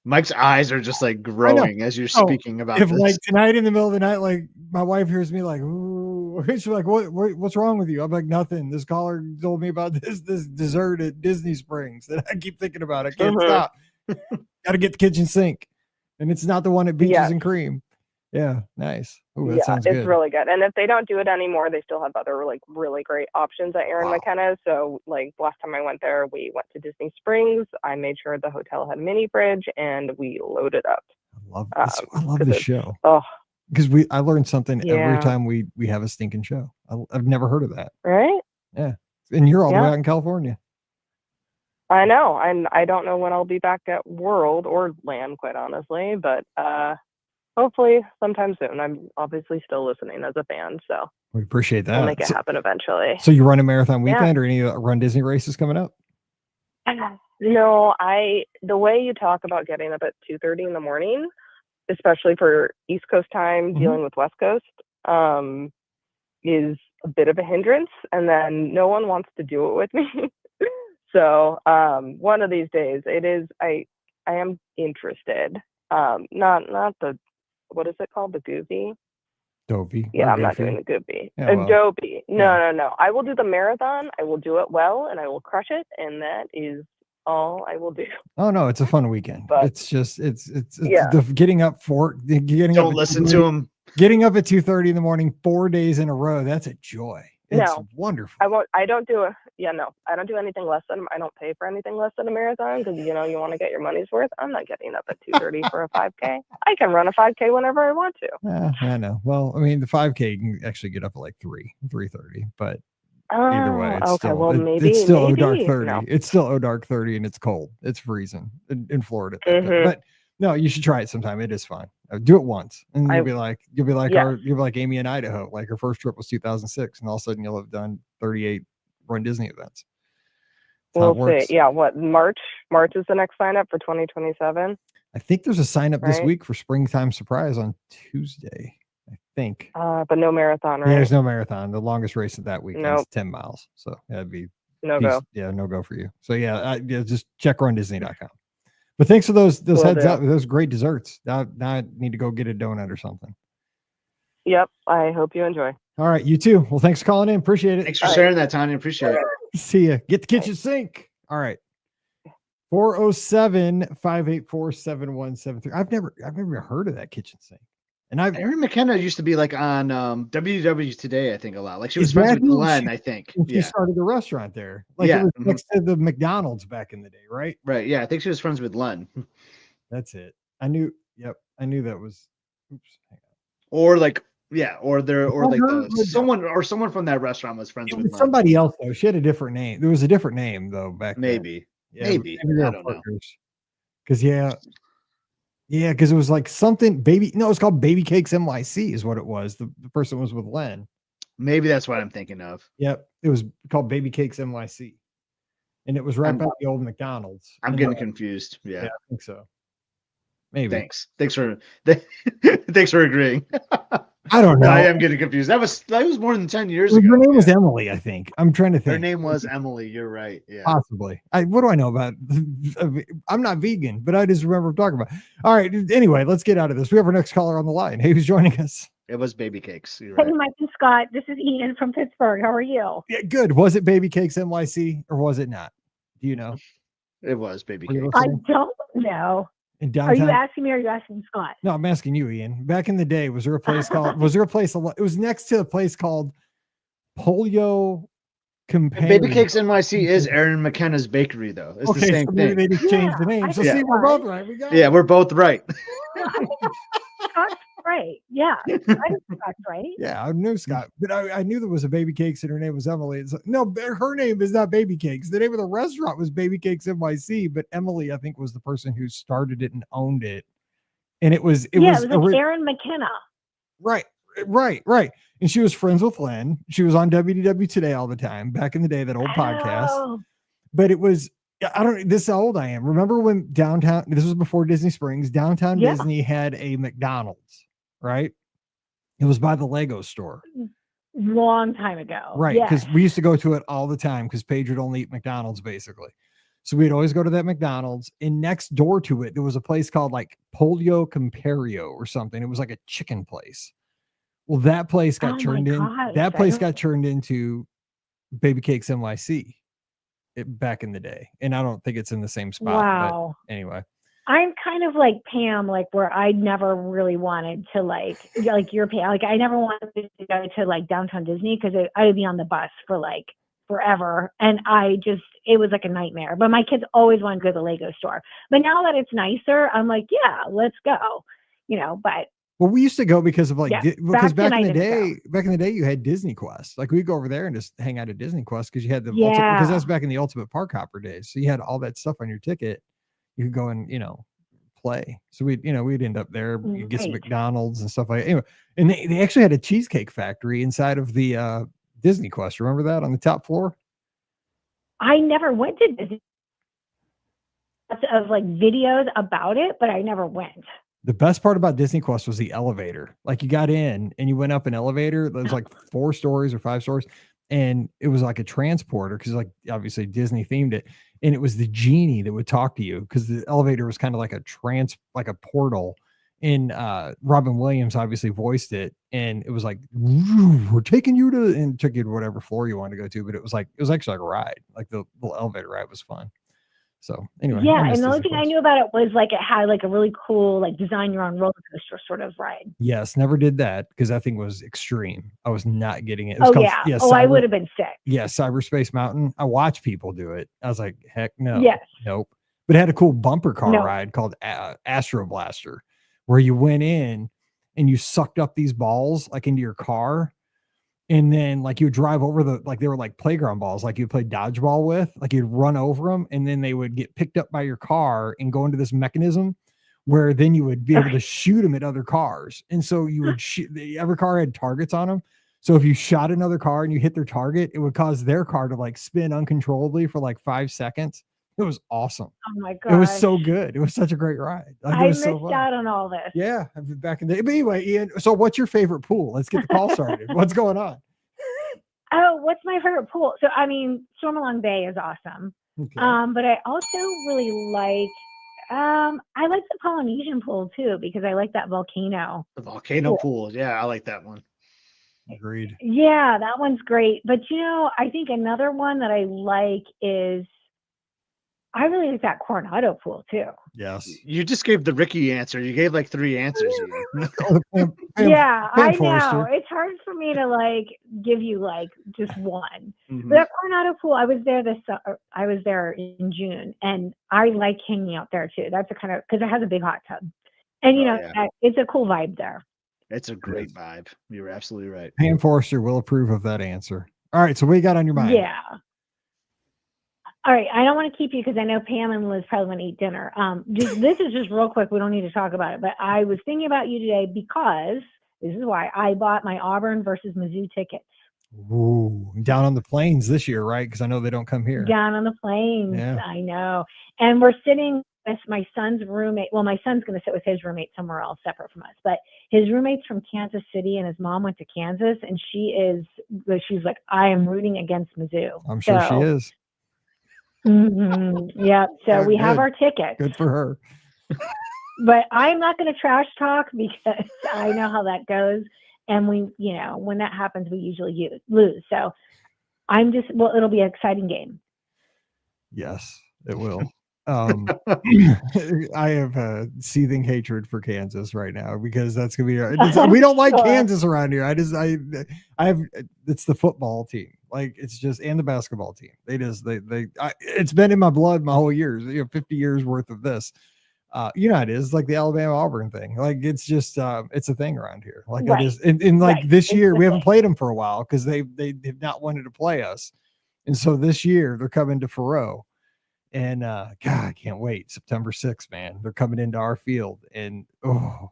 Mike's eyes are just like growing as you're speaking about this. Like tonight in the middle of the night, like my wife hears me like, ooh, she's like, what's wrong with you? I'm like, nothing. This caller told me about this dessert at Disney Springs that I keep thinking about. I can't stop. Got to get the kitchen sink, and it's not the one at Beaches and Cream. Yeah, nice. Ooh, that sounds good. It's really good. And if they don't do it anymore, they still have other like really great options at Aaron McKenna. So like last time I went there, we went to Disney Springs. I made sure the hotel had a mini fridge, and we loaded up. I love this. I love this show. Oh, because I learn something every time we have a stinking show. I've never heard of that. Right? Yeah, and you're all the way out in California. I know, and I don't know when I'll be back at World or Land, quite honestly, but hopefully sometime soon. I'm obviously still listening as a fan, so we appreciate that. We'll make it happen eventually. So you run a marathon weekend or any Run Disney races coming up? No, the way you talk about getting up at 2:30 in the morning, especially for East Coast time, dealing with West Coast, is a bit of a hindrance, and then no one wants to do it with me. So one of these days, I am interested. Not the, what is it called? The Goofy? Dopey. Yeah, I'm not doing the Goofy. Dopey. No. I will do the marathon. I will do it well, and I will crush it, and that is all I will do. Oh no, it's a fun weekend. But it's just it's getting up Don't listen to him. Getting up at 2:30 in the morning 4 days in a row. That's a joy. It's wonderful. I don't do anything less than, I don't pay for anything less than a marathon because, you want to get your money's worth. I'm not getting up at 2:30 for a 5K. I can run a 5K whenever I want to. I know. Well, I mean, the 5K you can actually get up at like 3:30, but either way, it's it's still dark 30. No. It's still dark 30 and it's cold. It's freezing in Florida. But no, you should try it sometime. It is fun. Do it once, and you'll be like Amy in Idaho. Like her first trip was 2006, and all of a sudden you'll have done 38 Run Disney events. We'll see. Yeah, what March is the next sign up for 2027. I think there's a sign up this week for Springtime Surprise on Tuesday. I think. But no marathon, right? Yeah, there's no marathon. The longest race of that weekend is 10 miles. So that'd be no go. Yeah, no go for you. So just check RunDisney.com. But thanks for those Will heads do. up. Those great desserts. Now I need to go get a donut or something. Yep. I hope you enjoy. All right, you too. Well, thanks for calling in. Appreciate it. Thanks for sharing that, Tanya. Appreciate it. See ya. Get the kitchen sink. All right. 407-584-7173. I've never heard of that kitchen sink. And Erin McKenna used to be like on WDW Today, I think, a lot. Like she was Is friends that with who Glenn, she- I think. she Yeah. started the restaurant there. Like Yeah, it was mhm. next to the McDonald's back in the day, right? Right. Yeah. I think she was friends with Glenn. That's it. I knew that was oops. Hang on. Or like, yeah, or like her? someone from that restaurant was friends It with was Glenn. somebody else though. She had a different name. There was a different name though back then. Maybe. Yeah, Maybe. they were I don't know. partners. Because because it was like something baby. No, it's called Baby Cakes NYC is what it was. The person was with Len. Maybe that's what I'm thinking of. Yep, it was called Baby Cakes NYC, and it was right by the old McDonald's. I'm getting confused. Yeah. I think so. Maybe. Thanks for agreeing. I don't know. I am getting confused. That was more than 10 years Her ago. name was Emily, I think. I'm trying to think. Her name was Emily. You're right. Yeah. Possibly. What do I know about? I'm not vegan, but I just remember talking about. All right. Anyway, let's get out of this. We have our next caller on the line. Hey, who's joining us? It was Baby Cakes. You're Hey, right. Mike and Scott. This is Ian from Pittsburgh. How are you? Yeah, good. Was it Baby Cakes NYC or was it not? Do you know? It was Baby Were you Cakes. I listening? don't know. In Are downtown? you asking me or are you asking Scott? No, I'm asking you, Ian. Back in the day, was there a place called? It was next to a place called Polio Compare. Baby Cakes NYC is Erin McKenna's bakery, though. It's the same so maybe thing. they just changed the name. I So think see, it we're was. both right. We got Yeah, it. we're both right. Scott's right. Yeah. I think Scott's right. Yeah, I knew Scott, but I knew there was a Baby Cakes and her name was Emily. It's like, no, her name is not Baby Cakes. The name of the restaurant was Baby Cakes NYC, but Emily, I think, was the person who started it and owned it. And it was like Erin McKenna. right. And she was friends with Len. She was on WDW Today all the time back in the day, that old podcast. Oh, But it was, I don't, this is how old I am. Remember when downtown, this was before Disney Springs, downtown Yeah. Disney had a McDonald's, right? It was by the Lego store. long time ago. Right. Yes. Because we used to go to it all the time because Paige would only eat McDonald's basically. So we'd always go to that McDonald's, and next door to it, there was a place called like Polio Compario or something. It was like a chicken place. Well, that place got Oh my turned in. gosh, That I place don't- got turned into Baby Cakes NYC back in the day. And I don't think it's in the same spot. Wow. But anyway. I'm kind of like Pam, like where I never really wanted to like your Pam, like I never wanted to go to like downtown Disney because I would be on the bus for like forever, and it was like a nightmare. But my kids always wanted to go to the Lego store. But now that it's nicer, I'm like, yeah, let's go. But Well, we used to go because of like, Yeah, because back back in then the I day, didn't you had Disney Quest. Like we'd go over there and just hang out at Disney Quest because you had the Yeah. because that's back in the Ultimate Park Hopper days. So you had all that stuff on your ticket. You could go and play. So we'd end up there, you'd get some Right. McDonald's and stuff like that. Anyway, and they actually had a cheesecake factory inside of the Disney Quest. Remember that on the top floor? I never went to Disney. Of like videos about it, but I never went. The best part about Disney Quest was the elevator. Like you got in and you went up an elevator. There was like 4 stories or 5 stories. And it was like a transporter because like obviously Disney themed it. And it was the genie that would talk to you because the elevator was kind of like a portal. And Robin Williams obviously voiced it. And it was like, we're taking you to, and took you to whatever floor you wanted to go to. But it was actually like a ride. Like the little elevator ride was fun. So anyway. Yeah, I miss and the only Disney thing I Quest. knew about it was like it had like a really cool like design your own roller coaster sort of ride. Yes, never did that because that thing was extreme. I was not getting it. It was Oh called- yeah. I Cyber- would have been sick. Yeah, Cyberspace Mountain. I watched people do it. I was like, heck no. Yes. Nope. But it had a cool bumper car No. ride called Astro Blaster, where you went in and you sucked up these balls like into your car. And then like you would drive over they were like playground balls, like you play dodgeball with, like you'd run over them and then they would get picked up by your car and go into this mechanism where then you would be able to shoot them at other cars. And so you would shoot, every car had targets on them. So if you shot another car and you hit their target, it would cause their car to like spin uncontrollably for like 5 seconds. It was awesome. Oh my god. It was so good. It was such a great ride. Like, it I was missed so fun. out on all this. Yeah, I've been back in the day. But anyway, Ian, so what's your favorite pool? Let's get the call started. What's going on? Oh, what's my favorite pool? So I mean, Stormalong Bay is awesome. Okay. But I also really like I like the Polynesian pool too because I like that volcano. The volcano pool. Yeah, I like that one. Agreed. Yeah, that one's great. But I think another one that I like is I really like that Coronado pool too. Yes. You just gave the Ricky answer. You gave like 3 answers. Yeah, I know. Forrester. It's hard for me to like give you like just one. Mhm. But that Coronado pool, I was there in June, and I like hanging out there too. That's because it has a big hot tub, and it's a cool vibe there. It's a great vibe. You're absolutely right. Pam Forrester will approve of that answer. All right, so what you got on your mind? Yeah. All right, I don't want to keep you because I know Pam and Liz probably want to eat dinner. This is just real quick. We don't need to talk about it, but I was thinking about you today because this is why I bought my Auburn versus Mizzou tickets. Ooh, down on the plains this year, right? Because I know they don't come here. Down on the plains, Yeah. I know. And we're sitting with my son's roommate. Well, my son's going to sit with his roommate somewhere else separate from us, but his roommate's from Kansas City, and his mom went to Kansas, and she's like, I am rooting against Mizzou. I'm sure she is. Yeah, so we have Good. our tickets. Good for her. But I'm not going to trash talk because I know how that goes. And when that happens, we usually lose. So it'll be an exciting game. Yes, it will. I have a seething hatred for Kansas right now because that's gonna be. We don't like Kansas around here. It's the football team, like it's just, and the basketball team. It's been in my blood my whole years. 50 years worth of this. It is like the Alabama Auburn thing. Like it's just, it's a thing around here. Like right. it is, and like this year we haven't played them for a while because they have not wanted to play us, and so this year they're coming to Faroe. And God, I can't wait. September 6th, man. They're coming into our field. And I'm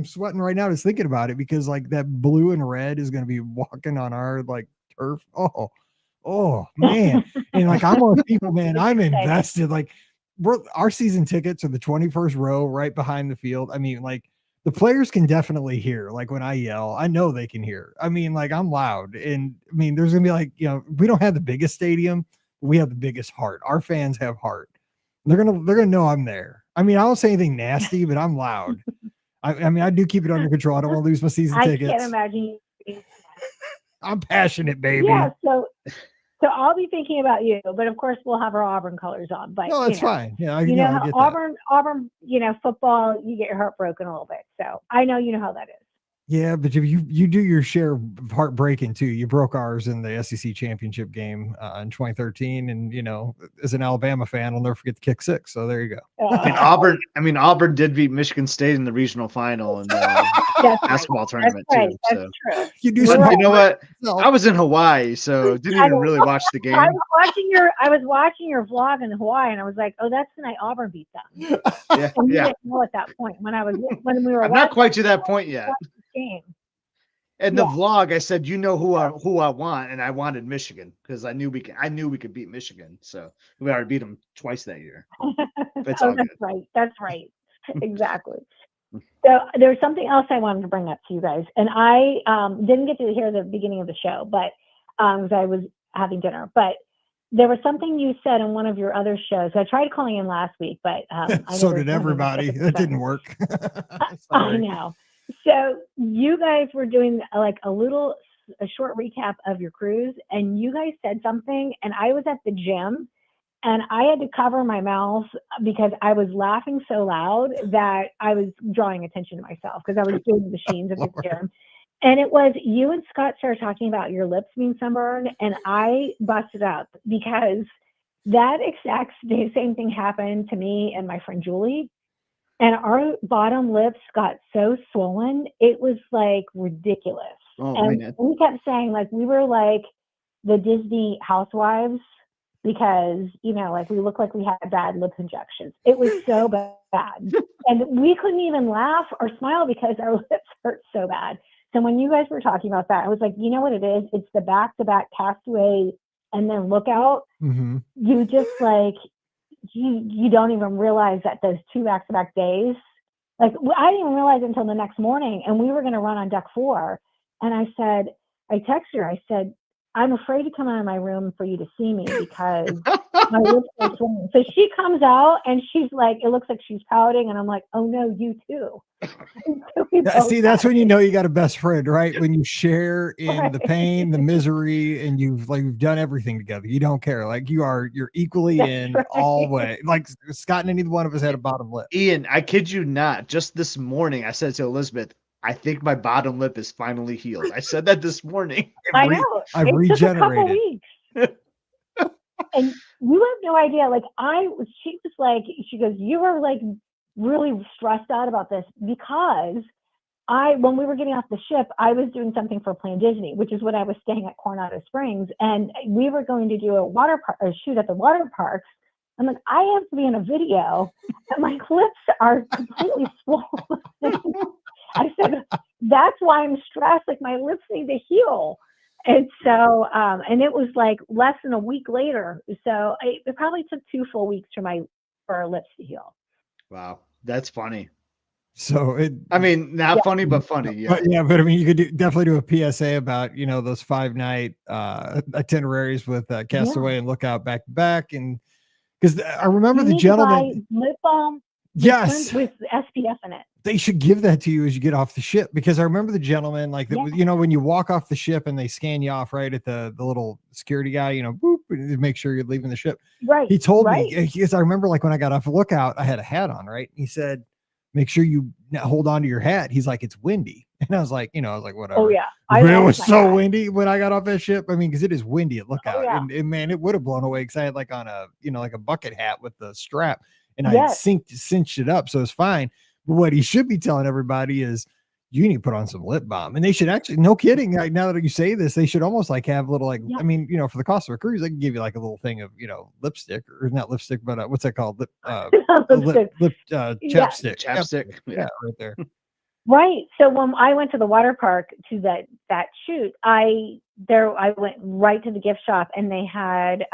sweating right now just thinking about it because like that blue and red is gonna be walking on our like turf. Oh man. And like I'm one of people, man, I'm invested. Like our season tickets are the 21st row right behind the field. I mean, like the players can definitely hear, like when I yell, I know they can hear. I mean, like I'm loud, and I mean, there's gonna be like, we don't have the biggest stadium, we have the biggest heart. Our fans have heart. They're gonna know I'm there. I mean, I don't say anything nasty, but I'm loud. I mean, I do keep it under control. I don't want to lose my season tickets. I can't imagine you. I'm passionate, baby. Yeah, so I'll be thinking about you, but of course we'll have our Auburn colors on. But no, that's fine. Yeah, I get Auburn, football, you get your heart broken a little bit. So I know you know how that is. Yeah, but you do your share of heartbreaking too. You broke ours in the SEC championship game in 2013, and as an Alabama fan, I'll never forget the kick six. So there you go. Auburn did beat Michigan State in the regional final in the basketball tournament too. That's true. You know what? I was in Hawaii, so didn't even really watch the game. I was watching your vlog in Hawaii, and I was like, "Oh, that's the night Auburn beat them." Yeah, and didn't know at that point when we were. I'm not quite to that point yet. Game. In the vlog, I said, who I want, and I wanted Michigan because I knew we could beat Michigan. So we already beat them twice that year. That's right. That's right. Exactly. So there's something else I wanted to bring up to you guys, and I didn't get to hear the beginning of the show, but because I was having dinner. But there was something you said in one of your other shows. I tried calling in last week, but so did everybody. That didn't work. I know. So you guys were doing like a short recap of your cruise, and you guys said something, and I was at the gym, and I had to cover my mouth because I was laughing so loud that I was drawing attention to myself because I was doing the machines at the gym. And it was you and Scott started talking about your lips being sunburned, and I busted up because that exact same thing happened to me and my friend Julie. And our bottom lips got so swollen, it was like ridiculous. And we kept saying like we were like the Disney housewives because, like we looked like we had bad lip injections. It was so bad. And we couldn't even laugh or smile because our lips hurt so bad. So when you guys were talking about that, I was like, you know what it is? It's the back-to-back Castaway and then Lookout. Mm-hmm. You just like... You don't even realize that those 2 back-to-back days, like I didn't even realize it until the next morning, and we were going to run on deck 4. And I texted her, I said, I'm afraid to come out of my room for you to see me because my lips are swollen. So she comes out and she's like, it looks like she's pouting. And I'm like, oh no, you too. So see, that's when you know you got a best friend, right? When you share in the pain, the misery, and you've done everything together. You don't care. Like you're equally in all way. Like Scott and neither one of us had a bottom lip. Ian, I kid you not. Just this morning, I said to Elizabeth, I think my bottom lip is finally healed. I said that this morning. I know. I've it regenerated. took a couple weeks. And you have no idea. Like she was like, she goes, you were like really stressed out about this because when we were getting off the ship, I was doing something for Plan Disney, which is when I was staying at Coronado Springs, and we were going to do a shoot at the water parks. I'm like, I have to be in a video, and my lips are completely swollen. I said, that's why I'm stressed. Like my lips need to heal. And so, and it was like less than a week later. So it probably took 2 full weeks for our lips to heal. Wow, that's funny. So not funny, but funny. Yeah. But I mean, you could definitely do a PSA about, those 5-night itineraries with Castaway and Lookout back to back. And because I remember the gentleman. Lip balm. Yes. With SPF in it. They should give that to you as you get off the ship, because I remember the gentleman when you walk off the ship and they scan you off right at the little security guy, boop, make sure you're leaving the ship. Right. He told me, because I remember like when I got off the Lookout, I had a hat on, right? He said, make sure you hold on to your hat. He's like, it's windy. And I was like, whatever. Oh yeah. It was so windy when I got off that ship. I mean, because it is windy at Lookout. Oh, yeah. And man, it would have blown away because I had like on a, like a bucket hat with the strap, and I had cinched it up. So it's fine. But what he should be telling everybody is you need to put on some lip balm. And they should actually, no kidding. Like now that you say this, they should almost like have a little, like, I mean, for the cost of a cruise, they can give you like a little thing of, lipstick, or not lipstick, but what's that called? Chapstick. Chapstick. Yeah, right there. Right. So when I went to the water park to that shoot, I went right to the gift shop, and they had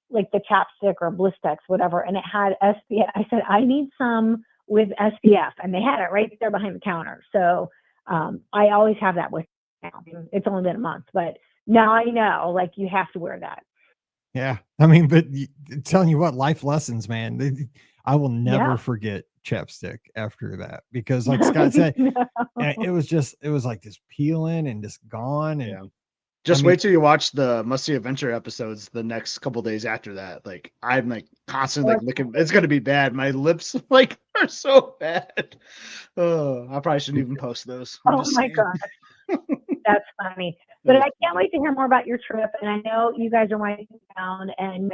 like the chapstick or Blistex, whatever, and it had SPF. I said, I need some with SPF, and they had it right there behind the counter. So I always have that with me now. It's only been a month, but now I know, like, you have to wear that. Yeah. I mean, but telling you what, life lessons, man. I will never forget chapstick after that, because like Scott said, it was like this peeling and just gone. And just wait till you watch the Must See Adventure episodes the next couple days after that. Like I'm like constantly like looking, it's gonna be bad. My lips like are so bad. Oh, I probably shouldn't even post those. Oh my God. That's funny. But I can't wait to hear more about your trip. And I know you guys are winding down and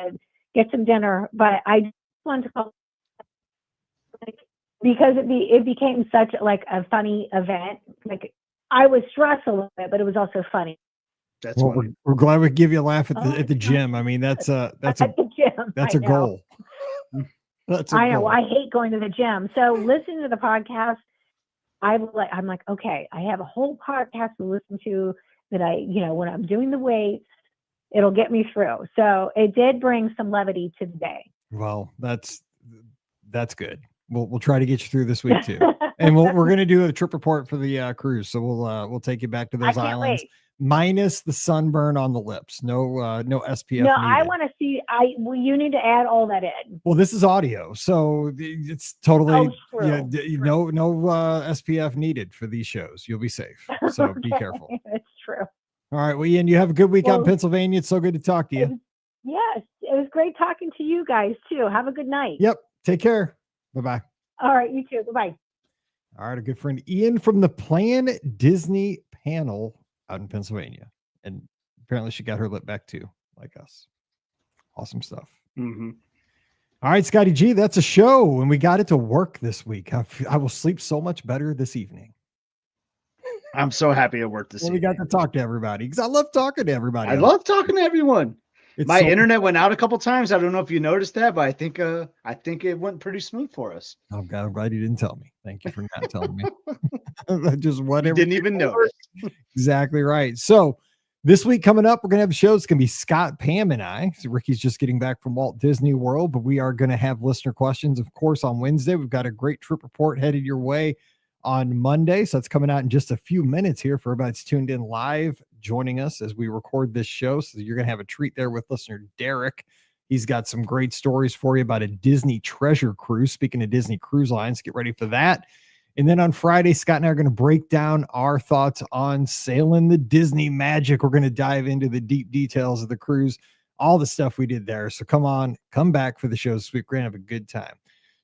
get some dinner, but I just wanted to call because it became such like a funny event. Like I was stressed a little bit, but it was also funny. That's funny. We're glad we give you a laugh at the gym. I mean, that's a goal. I know. I hate going to the gym. So listening to the podcast, I'm like, okay, I have a whole podcast to listen to that when I'm doing the weights, it'll get me through. So it did bring some levity to the day. Well, that's good. We'll try to get you through this week too. And we're going to do a trip report for the cruise. So we'll take you back to those islands. Wait. Minus the sunburn on the lips. No SPF. No, needed. I want to see. You need to add all that in. Well, this is audio, so it's totally true. No SPF needed for these shows. You'll be safe. So be careful. It's true. All right, well, Ian, you have a good week out in Pennsylvania. It's so good to talk to you. Yes, it was great talking to you guys too. Have a good night. Yep. Take care. Bye-bye. All right, you too. Bye-bye. All right, a good friend Ian from the Plan Disney panel out in Pennsylvania, and apparently she got her lip back too, like us. Awesome stuff. Mm-hmm. All right, Scotty G, that's a show, and we got it to work this week. I will sleep so much better this evening. I'm so happy it worked this evening. We got to talk to everybody because I love talking to everybody. I love talking to everyone. My so internet went out a couple times. I don't know if you noticed that, but I think it went pretty smooth for us. I'm glad you didn't tell me. Thank you for not telling me. Just whatever. Didn't even notice. Exactly right. So this week coming up, we're going to have a show. It's going to be Scott, Pam, and I. So Ricky's just getting back from Walt Disney World, but we are going to have listener questions, of course, on Wednesday. We've got a great trip report headed your way on Monday. So it's coming out in just a few minutes here for everybody that's tuned in live joining us as we record this show. So you're going to have a treat there with listener Derek. He's got some great stories for you about a Disney treasure cruise. Speaking of Disney Cruise Lines, get ready for that. And then on Friday, Scott and I are going to break down our thoughts on sailing the Disney Magic. We're going to dive into the deep details of the cruise, all the stuff we did there. So come back for the show this week. We're going to have a good time.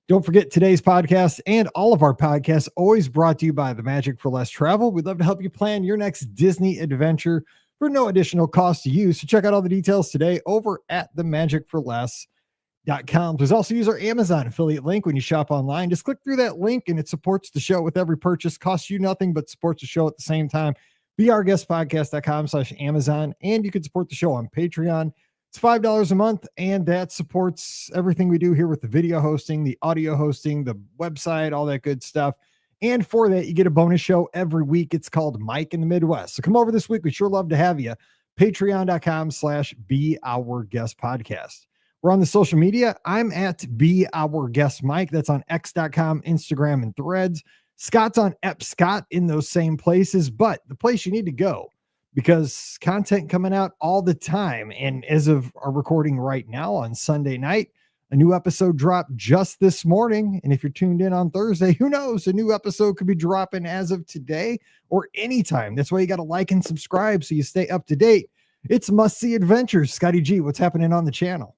Don't forget today's podcast and all of our podcasts always brought to you by the Magic for Less Travel. We'd love to help you plan your next Disney adventure for no additional cost to you. So check out all the details today over at themagicforless.com. Please also use our Amazon affiliate link when you shop online. Just click through that link and it supports the show with every purchase. Costs you nothing, but supports the show at the same time. beourguestpodcast.com/Amazon. And you can support the show on Patreon. It's $5 a month, and that supports everything we do here with the video hosting, the audio hosting, the website, all that good stuff. And for that, you get a bonus show every week. It's called Mike in the Midwest. So come over this week. We'd sure love to have you. Patreon.com/beourguestpodcast. We're on the social media. I'm at Be Our Guest Mike. That's on x.com, Instagram, and Threads. Scott's on Scott in those same places, but the place you need to go, because content coming out all the time. And as of our recording right now on Sunday night, a new episode dropped just this morning. And if you're tuned in on Thursday, who knows? A new episode could be dropping as of today or anytime. That's why you got to like and subscribe so you stay up to date. It's Must See Adventures. Scotty G, what's happening on the channel?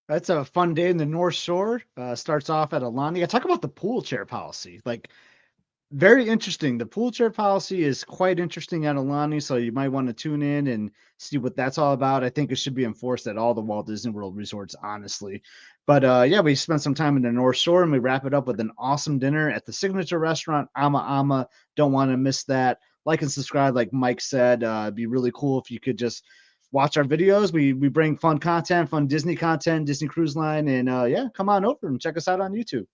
That's a fun day in the North Shore. Starts off at Alani. I talk about the pool chair policy. Like, very interesting. The pool chair policy is quite interesting at Alani, so you might want to tune in and see what that's all about. I think it should be enforced at all the Walt Disney World resorts, honestly. But yeah, we spent some time in the North Shore, and we wrap it up with an awesome dinner at the signature restaurant, Ama Ama. Don't want to miss that. Like and subscribe, like Mike said. It'd be really cool if you could just watch our videos. We bring fun content, fun Disney content, Disney Cruise Line, and yeah, come on over and check us out on YouTube.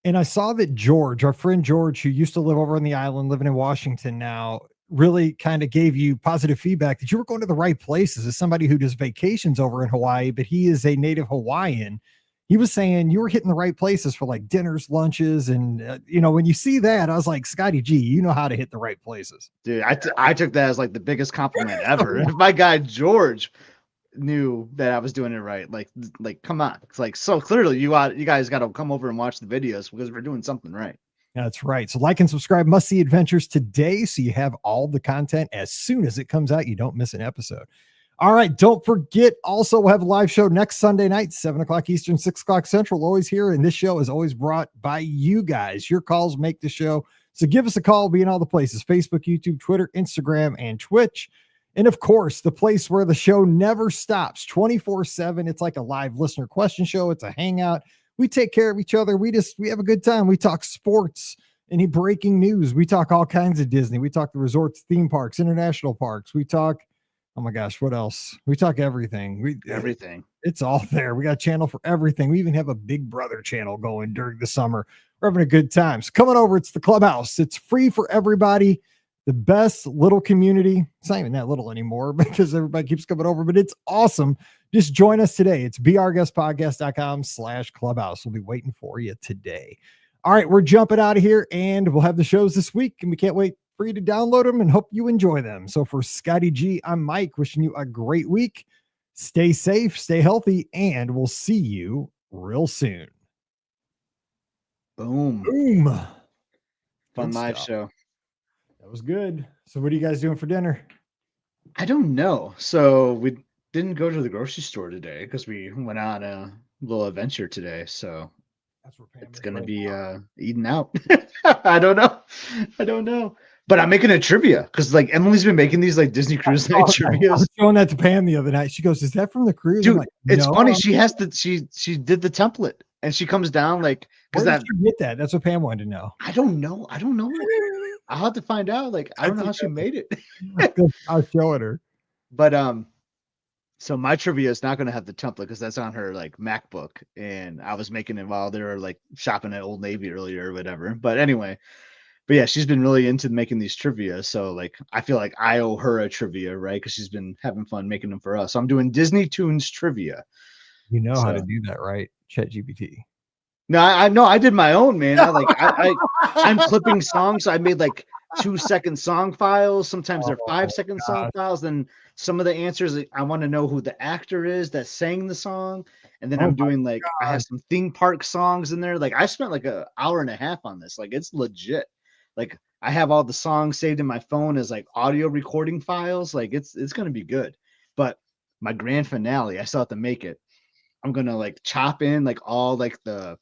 And I saw that George, our friend George, who used to live over on the island, living in Washington now, really kind of gave you positive feedback that you were going to the right places. As somebody who does vacations over in Hawaii, but he is a native Hawaiian, he was saying you were hitting the right places for like dinners, lunches. And, when you see that, I was like, Scotty G, you know how to hit the right places. Dude, I took that as like the biggest compliment ever. If my guy George knew that I was doing it right, like come on. It's like, so clearly you guys got to come over and watch the videos because we're doing something right. That's right. So like and subscribe Must See Adventures today so you have all the content as soon as it comes out. You don't miss an episode. All right. Don't forget, also we'll have a live show next Sunday night, 7:00 Eastern, 6:00 Central, always here. And this show is always brought by you guys. Your calls make the show. So give us a call. Be in all the places: Facebook, YouTube, Twitter, Instagram, and Twitch. And of course, the place where the show never stops 24/7. It's like a live listener question show. It's a hangout. We take care of each other. We have a good time. We talk sports, any breaking news. We talk all kinds of Disney. We talk the resorts, theme parks, international parks. We talk, oh my gosh, what else? We talk everything. Everything. It's all there. We got a channel for everything. We even have a Big Brother channel going during the summer. We're having a good time. So coming over, it's the Clubhouse. It's free for everybody. The best little community. It's not even that little anymore because everybody keeps coming over, but it's awesome. Just join us today. It's beourguestpodcast.com/clubhouse. We'll be waiting for you today. All right, we're jumping out of here and we'll have the shows this week and we can't wait for you to download them and hope you enjoy them. So for Scotty G, I'm Mike, wishing you a great week. Stay safe, stay healthy, and we'll see you real soon. Boom. Boom. Fun live show. That was good. So what are you guys doing for dinner? I don't know. So we didn't go to the grocery store today because we went on a little adventure today. So that's where Pam it's going to be eating out. I don't know. But I'm making a trivia because like Emily's been making these like Disney Cruise Night trivia. I was showing that to Pam the other night. She goes, "Is that from the cruise?" Dude, like, it's no. funny. She has to. She did the template and she comes down like because that you get that. That's what Pam wanted to know. I don't know. I'll have to find out. Like I don't know how she made it. I'll show it her. But so my trivia is not going to have the template because that's on her like MacBook, and I was making it while they were like shopping at Old Navy earlier or whatever. But anyway, but yeah, she's been really into making these trivia. So like I feel like I owe her a trivia, right? Because she's been having fun making them for us. So I'm doing Disney Tunes trivia. You know how to do that, right? ChatGPT. No, I know I did my own, man. I'm clipping songs. So I made like 2-second song files. Sometimes they're Oh, 5-second song files. Then some of the answers, I want to know who the actor is that sang the song. And then Oh I'm my doing like I have God. some theme park songs in there. Like I spent like an hour and a half on this. Like it's legit. Like I have all the songs saved in my phone as like audio recording files. Like it's gonna be good. But my grand finale, I still have to make it. I'm gonna like chop in like all like the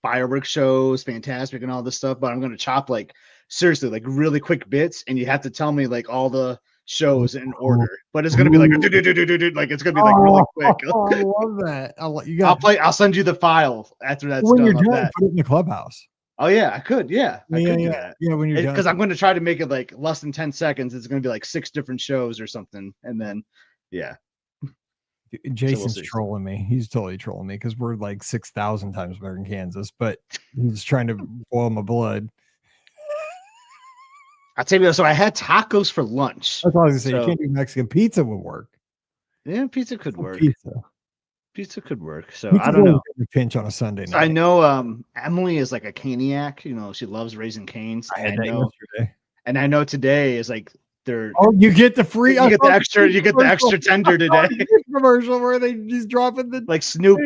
fireworks shows, fantastic and all this stuff, but I'm gonna chop like seriously like really quick bits, and you have to tell me like all the shows in order. But it's gonna be like like it's gonna be like really quick. Oh, I love that. I'll send you the file after that's when you're done of done, that. put it in the clubhouse. Oh yeah, I could. Yeah, I Yeah, could do yeah, that. yeah. When you're done, Because I'm going to try to make it like less than 10 seconds. It's going to be like 6 different shows or something. And then, yeah. Jason's see. trolling me. He's totally trolling me because we're like 6,000 times better than Kansas, but he's trying to boil my blood. I'll tell you, so I had tacos for lunch. That's all I was gonna say. So, You can't do Mexican pizza would work. yeah, pizza could work. Pizza could work. So Pizza's I don't know. a pinch on a Sunday night. So I know Emily is like a caniac. You know, she loves Raising Cane's. I had that yesterday. And I know today is like they're you get the free. You get the extra tender today. Commercial where they just dropping the like Snoop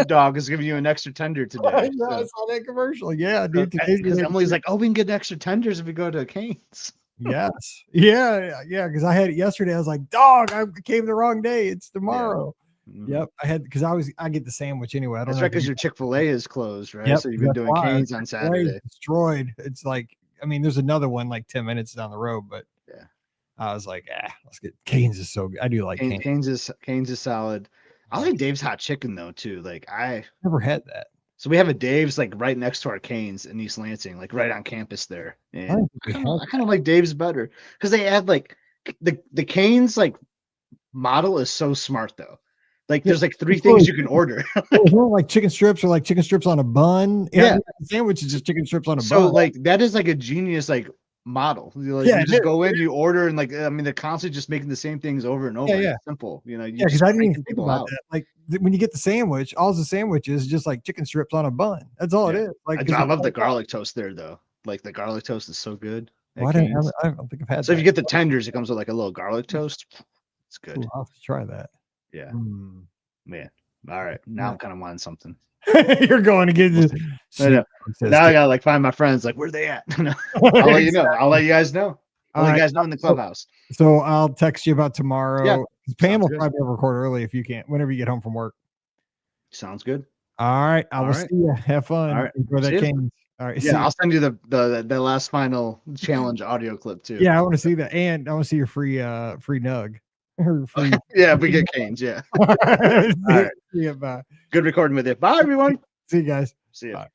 Dogg is giving you an extra tender today. I saw that commercial. Yeah, dude. Because Emily's like, oh, we can get extra tenders if we go to Cane's. Yes. Yeah. Because I had it yesterday. I was like, dog, I came the wrong day. It's tomorrow. Yeah. Mm-hmm. Yep. I had because I get the sandwich anyway. I don't know. That's right, because your Chick-fil-A is closed, right? Yep, So you've been doing Cane's on Saturday. Destroyed. It's like, I mean, there's another one like 10 minutes down the road, but yeah. I was like, let's get Cane's is so good. I do like Cane's is solid. I like Dave's hot chicken though too. Like I never had that. So we have a Dave's like right next to our Cane's in East Lansing, like right on campus there. And I kind of like Dave's better because they add like the Cane's like model is so smart though. Like there's like 3 things you can order. Like chicken strips or like chicken strips on a bun. Yeah, the sandwich is just chicken strips on a bun. So like that is like a genius like model. Like, you just go in, you order, and like I mean they're constantly just making the same things over and over. Yeah. It's simple, you know. Because I didn't even think about that. Like when you get the sandwich, all the sandwich is just like chicken strips on a bun. That's all it is. Like I love the garlic toast there though. Like the garlic toast is so good. I don't think I've had. So if you get the tenders, it comes with like a little garlic toast. It's good. Ooh, I'll have to try that. Yeah. Man. All right. Now I'm kind of wanting something. You're going to get this. Now I gotta like find my friends. Like, where they at? I'll let you know. I'll let you guys know. I'll let you guys know in the clubhouse. So I'll text you about tomorrow. Yeah. Pam will probably record early if you can't, whenever you get home from work. Sounds good. All right. I will see you. Have fun. All right. Enjoy that game. All right. Yeah, I'll send you the last final challenge audio clip too. Yeah, I want to see that. And I want to see your free nug. Yeah, if we get Cane's, yeah. All right. See you. Bye. Good recording with you. Bye, everyone. See you guys. See you. Bye.